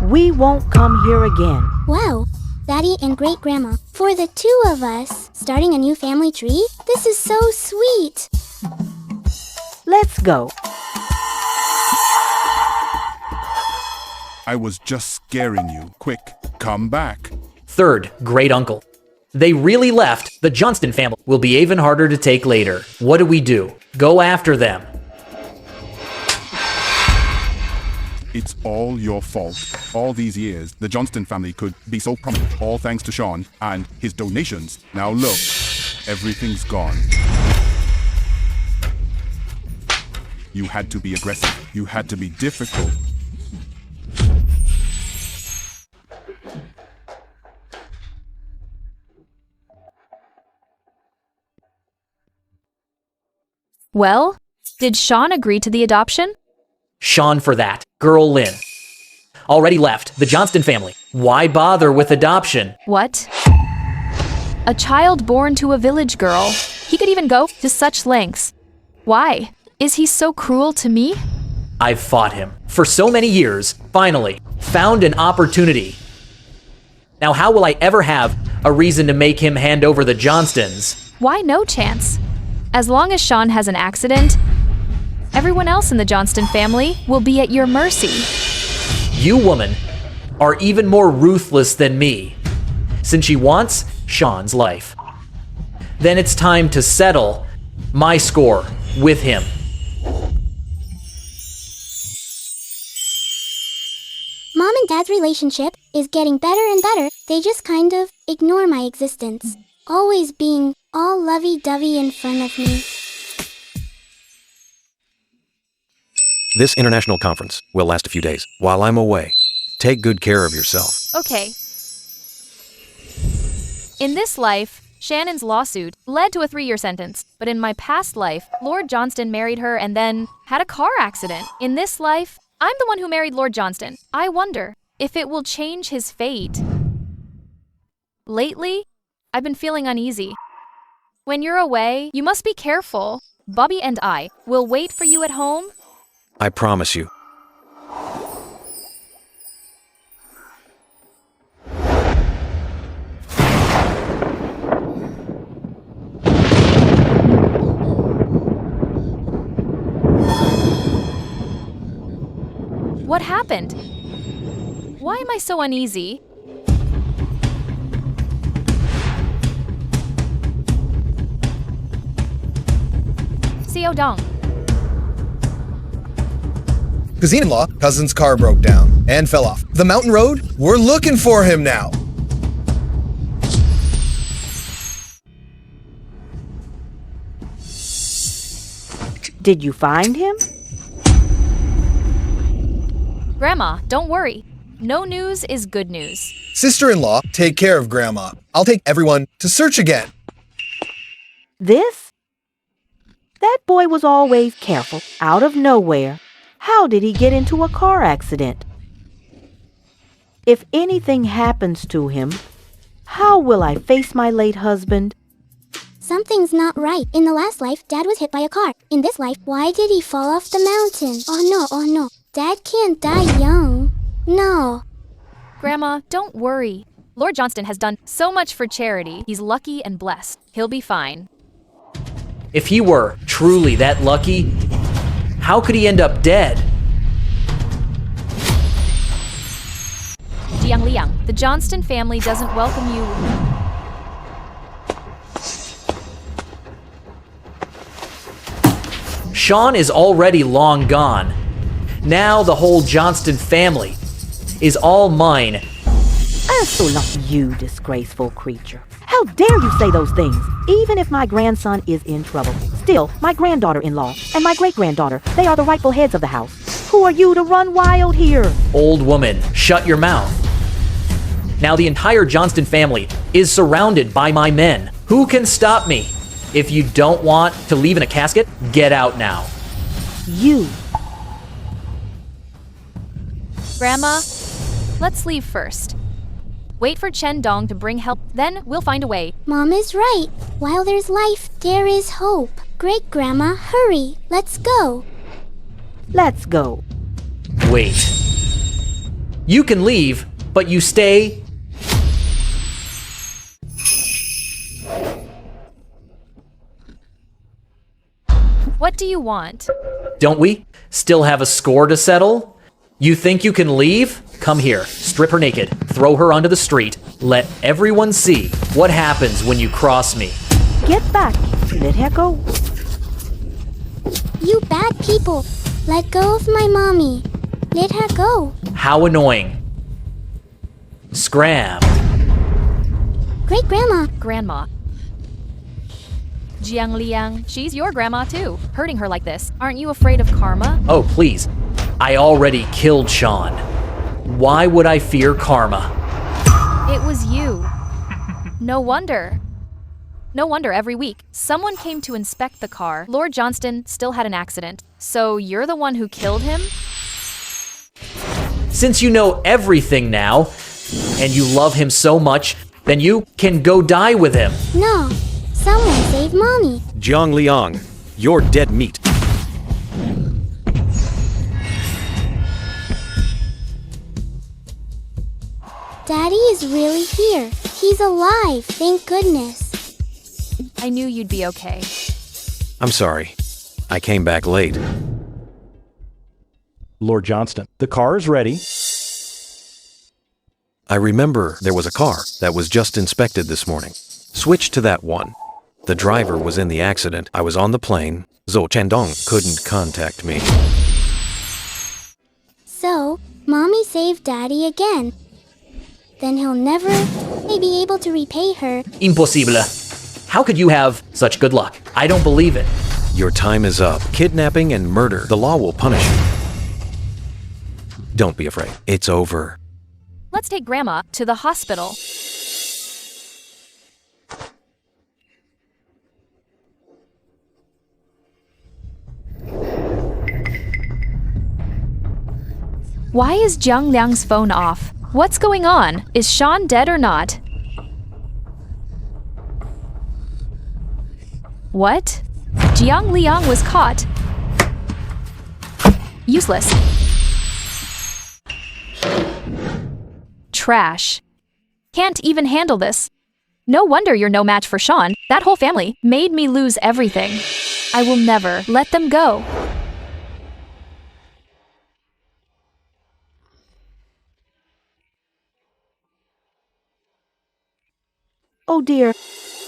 Speaker 7: we won't come here again.
Speaker 6: Wow, Daddy and Great-Grandma, for the two of us, starting a new family tree? This is so sweet.
Speaker 7: Let's go.
Speaker 15: I was just scaring you. Quick, come back.
Speaker 9: Third, great uncle. They really left. The Johnston family will be even harder to take later. What do? Go after them.
Speaker 15: It's all your fault. All these years, the Johnston family could be so prominent, all thanks to Sean and his donations. Now look, everything's gone. You had to be aggressive. You had to be difficult.
Speaker 3: Well, did Sean agree to the adoption?
Speaker 9: Sean for that. Girl Lynn. Already left. The Johnston family. Why bother with adoption?
Speaker 3: What? A child born to a village girl. He could even go to such lengths. Why? Is he so cruel to me?
Speaker 9: I've fought him for so many years. Finally, found an opportunity. Now how will I ever have a reason to make him hand over the Johnstons?
Speaker 3: Why no chance? As long as Sean has an accident, everyone else in the Johnston family will be at your mercy.
Speaker 9: You, woman, are even more ruthless than me, since she wants Sean's life. Then it's time to settle my score with him.
Speaker 6: Mom and Dad's relationship is getting better and better. They just kind of ignore my existence, always being all lovey-dovey in front of me.
Speaker 4: This international conference will last a few days. While I'm away, take good care of yourself.
Speaker 3: Okay. In this life, Shannon's lawsuit led to a 3-year sentence. But in my past life, Lord Johnston married her and then had a car accident. In this life, I'm the one who married Lord Johnston. I wonder if it will change his fate. Lately, I've been feeling uneasy. When you're away, you must be careful. Bobby and I will wait for you at home.
Speaker 4: I promise you.
Speaker 3: What happened? Why am I so uneasy? Xiao Dong.
Speaker 8: Cousin-in-law, cousin's car broke down and fell off the mountain road. We're looking for him now.
Speaker 7: Did you find him?
Speaker 3: Grandma, don't worry. No news is good news.
Speaker 8: Sister-in-law, take care of Grandma. I'll take everyone to search again.
Speaker 7: This? That boy was always careful, out of nowhere. How did he get into a car accident? If anything happens to him, how will I face my late husband?
Speaker 6: Something's not right. In the last life, Dad was hit by a car. In this life, why did he fall off the mountain? Oh no. Dad can't die young. No.
Speaker 3: Grandma, don't worry. Lord Johnston has done so much for charity. He's lucky and blessed. He'll be fine.
Speaker 9: If he were truly that lucky, how could he end up dead?
Speaker 3: Jiang Liang, the Johnston family doesn't welcome you.
Speaker 9: Sean is already long gone. Now the whole Johnston family is all mine.
Speaker 7: As not you, disgraceful creature. How dare you say those things? Even if my grandson is in trouble, still, my granddaughter-in-law and my great-granddaughter, they are the rightful heads of the house. Who are you to run wild here?
Speaker 9: Old woman, shut your mouth. Now the entire Johnston family is surrounded by my men. Who can stop me? If you don't want to leave in a casket, get out now.
Speaker 7: You.
Speaker 3: Grandma, let's leave first. Wait for Chen Dong to bring help, then we'll find a way.
Speaker 6: Mom is right. While there's life, there is hope. Great Grandma, hurry. Let's go.
Speaker 7: Let's go.
Speaker 9: Wait. You can leave, but you stay.
Speaker 3: What do you want?
Speaker 9: Don't we still have a score to settle? You think you can leave? Come here, strip her naked, throw her onto the street, let everyone see what happens when you cross me.
Speaker 7: Get back. Let her go.
Speaker 6: You bad people. Let go of my mommy. Let her go.
Speaker 9: How annoying. Scram.
Speaker 6: Great Grandma.
Speaker 3: Grandma. Jiang Liang, she's your grandma too. Hurting her like this. Aren't you afraid of karma?
Speaker 9: Oh, please. I already killed Sean. Why would I fear karma?
Speaker 3: It was you. No wonder. No wonder every week someone came to inspect the car. Lord Johnston still had an accident. So you're the one who killed him?
Speaker 9: Since you know everything now, and you love him so much, then you can go die with him.
Speaker 6: No. Someone save Mommy.
Speaker 4: Jiang Liang, you're dead meat.
Speaker 6: Daddy is really here. He's alive, thank goodness.
Speaker 3: I knew you'd be okay.
Speaker 4: I'm sorry. I came back late.
Speaker 10: Lord Johnston, the car is ready.
Speaker 4: I remember there was a car that was just inspected this morning. Switch to that one. The driver was in the accident. I was on the plane. Zhou Chendong couldn't contact me.
Speaker 6: So, Mommy saved Daddy again. Then he'll never be able to repay her.
Speaker 9: Impossible. How could you have such good luck? I don't believe it.
Speaker 4: Your time is up. Kidnapping and murder. The law will punish you. Don't be afraid. It's over.
Speaker 3: Let's take Grandma to the hospital. Why is Jiang Liang's phone off? What's going on? Is Sean dead or not? What? Jiang Liang was caught. Useless. Trash. Can't even handle this. No wonder you're no match for Sean. That whole family made me lose everything. I will never let them go.
Speaker 7: Oh dear,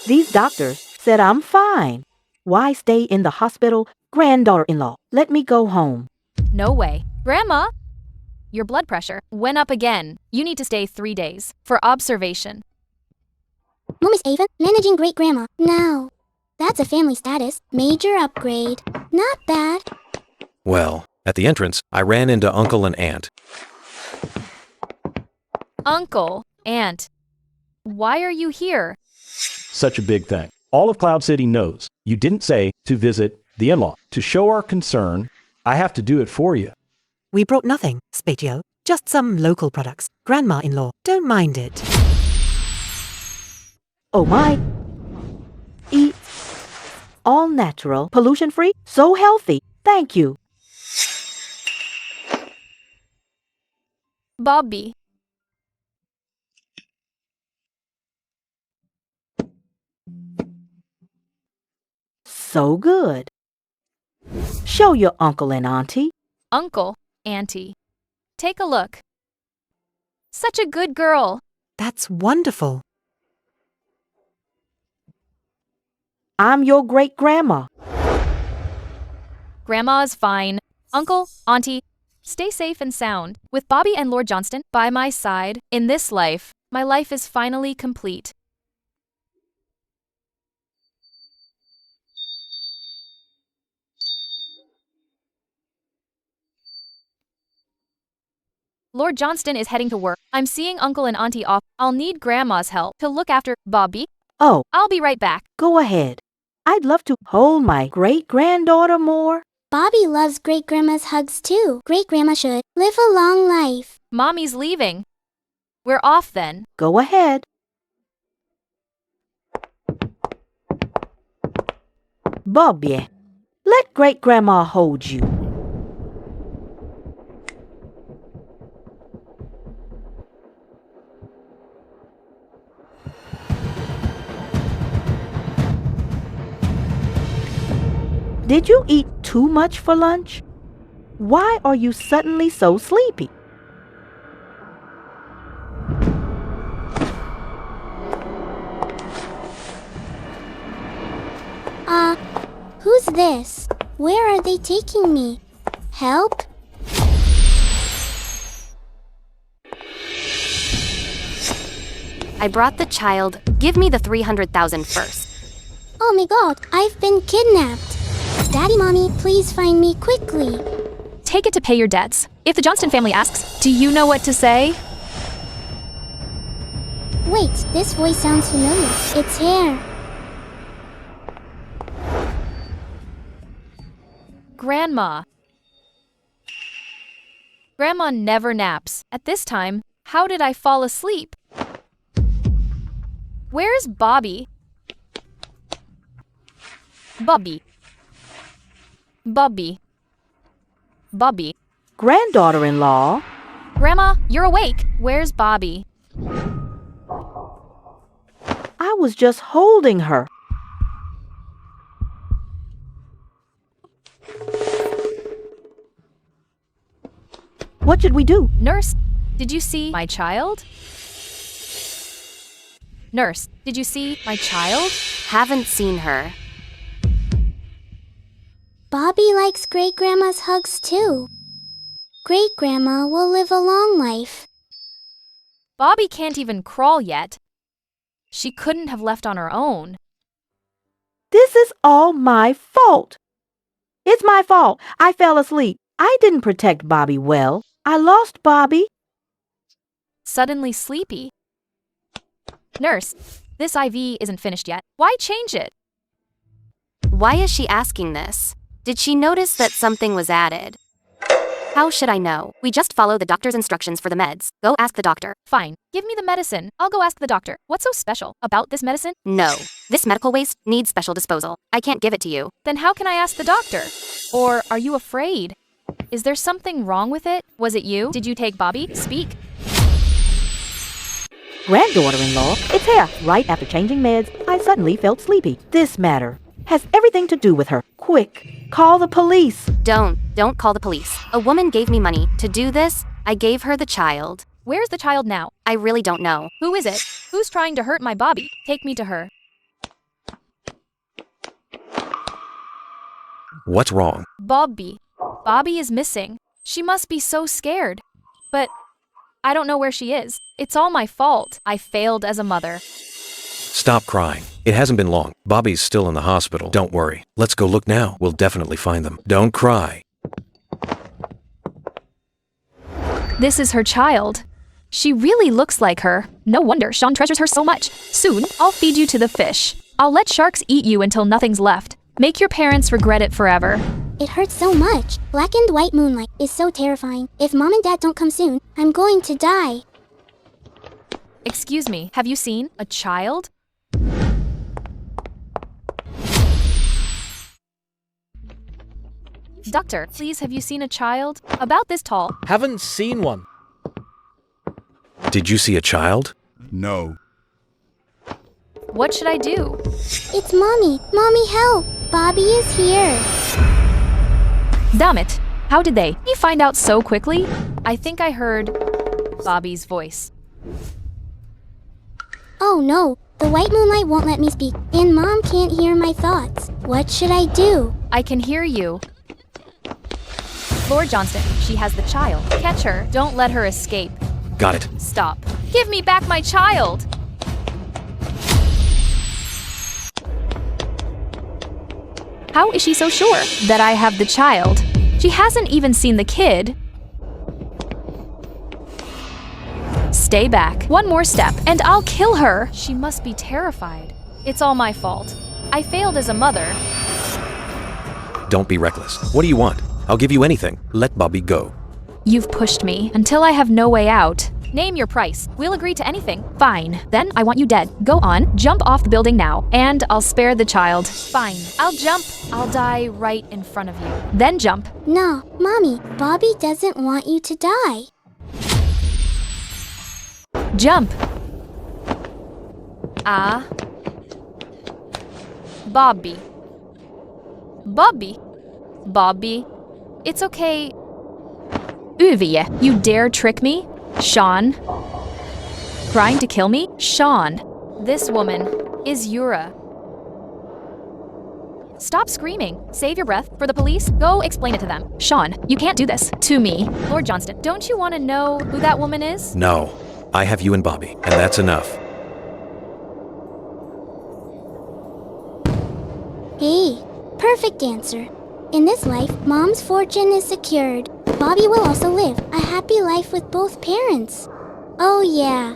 Speaker 7: these doctors said I'm fine. Why stay in the hospital? Granddaughter-in-law, let me go home.
Speaker 3: No way. Grandma, your blood pressure went up again. You need to stay 3 days for observation.
Speaker 6: Mom is Ava, managing Great Grandma. Now, that's a family status. Major upgrade. Not bad.
Speaker 4: Well, at the entrance, I ran into Uncle and Aunt.
Speaker 3: Uncle, Aunt, why are you here?
Speaker 10: Such a big thing. All of Cloud City knows you didn't say to visit the in-law. To show our concern, I have to do it for you.
Speaker 13: We brought nothing, Spatio. Just some local products. Grandma-in-law, don't mind it.
Speaker 7: Oh my. Eat. All natural, pollution-free, so healthy. Thank you.
Speaker 3: Bobby.
Speaker 7: So good. Show your uncle and auntie.
Speaker 3: Uncle, Auntie. Take a look. Such a good girl.
Speaker 13: That's wonderful.
Speaker 7: I'm your great-grandma.
Speaker 3: Grandma's fine. Uncle, Auntie, stay safe and sound. With Bobby and Lord Johnston by my side, in this life, my life is finally complete. Lord Johnston is heading to work. I'm seeing Uncle and Auntie off. I'll need Grandma's help to look after Bobby.
Speaker 7: Oh,
Speaker 3: I'll be right back.
Speaker 7: go ahead. I'd love to hold my great-granddaughter more.
Speaker 6: Bobby loves Great Grandma's hugs too. Great Grandma should live a long life.
Speaker 3: Mommy's leaving. We're off then.
Speaker 7: Go ahead. Bobby, let great-grandma hold you. Did you eat too much for lunch? Why are you suddenly so sleepy?
Speaker 6: Who's this? Where are they taking me? Help?
Speaker 2: I brought the child. Give me the 300,000 first.
Speaker 6: Oh my god, I've been kidnapped. Daddy, Mommy, please find me quickly.
Speaker 3: Take it to pay your debts. If the Johnston family asks, do you know what to say?
Speaker 6: Wait, this voice sounds familiar. It's hair.
Speaker 3: Grandma. Grandma never naps. At this time, how did I fall asleep? Where's Bobby? Bobby. Bobby. Bobby.
Speaker 7: Granddaughter-in-law.
Speaker 3: Grandma, you're awake. Where's Bobby?
Speaker 7: I was just holding her. What should we do?
Speaker 3: Nurse, did you see my child? Nurse, did you see my child?
Speaker 2: Haven't seen her.
Speaker 6: Bobby likes great-grandma's hugs too. Great-grandma will live a long life.
Speaker 3: Bobby can't even crawl yet. She couldn't have left on her own.
Speaker 7: This is all my fault. It's my fault. I fell asleep. I didn't protect Bobby well. I lost Bobby.
Speaker 3: Suddenly sleepy. Nurse, this IV isn't finished yet. Why change it?
Speaker 2: Why is she asking this? Did she notice that something was added? How should I know? We just follow the doctor's instructions for the meds. Go ask the doctor.
Speaker 3: Fine, give me the medicine. I'll go ask the doctor. What's so special about this medicine?
Speaker 2: No. This medical waste needs special disposal. I can't give it to you.
Speaker 3: Then how can I ask the doctor? Or are you afraid? Is there something wrong with it? Was it you? Did you take Bobby? Speak.
Speaker 7: Granddaughter-in-law, it's hair. Right after changing meds, I suddenly felt sleepy. This matter has everything to do with her. Quick, call the police.
Speaker 2: Don't call the police. A woman gave me money to do this. I gave her the child.
Speaker 3: Where's the child now?
Speaker 2: I really don't know.
Speaker 3: Who is it? Who's trying to hurt my Bobby? Take me to her.
Speaker 4: What's wrong?
Speaker 3: Bobby. Bobby is missing. She must be so scared. But I don't know where she is. It's all my fault. I failed as a mother.
Speaker 4: Stop crying. It hasn't been long. Bobby's still in the hospital. Don't worry. Let's go look now. We'll definitely find them. Don't cry.
Speaker 3: This is her child. She really looks like her. No wonder Sean treasures her so much. Soon, I'll feed you to the fish. I'll let sharks eat you until nothing's left. Make your parents regret it forever.
Speaker 6: It hurts so much. Black and white moonlight is so terrifying. If Mom and Dad don't come soon, I'm going to die.
Speaker 3: Excuse me, have you seen a child? Doctor, please, have you seen a child? About this tall.
Speaker 11: Haven't seen one.
Speaker 4: Did you see a child?
Speaker 15: No.
Speaker 3: What should I do?
Speaker 6: It's Mommy. Mommy, help. Bobby is here.
Speaker 3: Damn it. How did they? You find out so quickly? I think I heard Bobby's voice.
Speaker 6: Oh no, the white moonlight won't let me speak, and Mom can't hear my thoughts. What should I do?
Speaker 3: I can hear you. Lord Johnston, she has the child. Catch her. Don't let her escape.
Speaker 4: Got it.
Speaker 3: Stop. Give me back my child! How is she so sure that I have the child? She hasn't even seen the kid. Stay back. One more step, and I'll kill her. She must be terrified. It's all my fault. I failed as a mother.
Speaker 4: Don't be reckless. What do you want? I'll give you anything. Let Bobby go.
Speaker 3: You've pushed me until I have no way out. Name your price. We'll agree to anything. Fine. Then I want you dead. Go on, jump off the building now, and I'll spare the child. Fine. I'll jump. I'll die right in front of you. Then jump.
Speaker 6: No, Mommy, Bobby doesn't want you to die.
Speaker 3: Jump. Ah. Bobby. Bobby. Bobby. It's okay. Uvie, you dare trick me? Sean. Trying to kill me? Sean. This woman is Yura. Stop screaming. Save your breath. For the police, go explain it to them. Sean, you can't do this. To me. Lord Johnston, don't you want to know who that woman is?
Speaker 4: No. I have you and Bobby, and that's enough.
Speaker 6: Hey, perfect answer. In this life, Mom's fortune is secured. Bobby will also live a happy life with both parents. Oh yeah,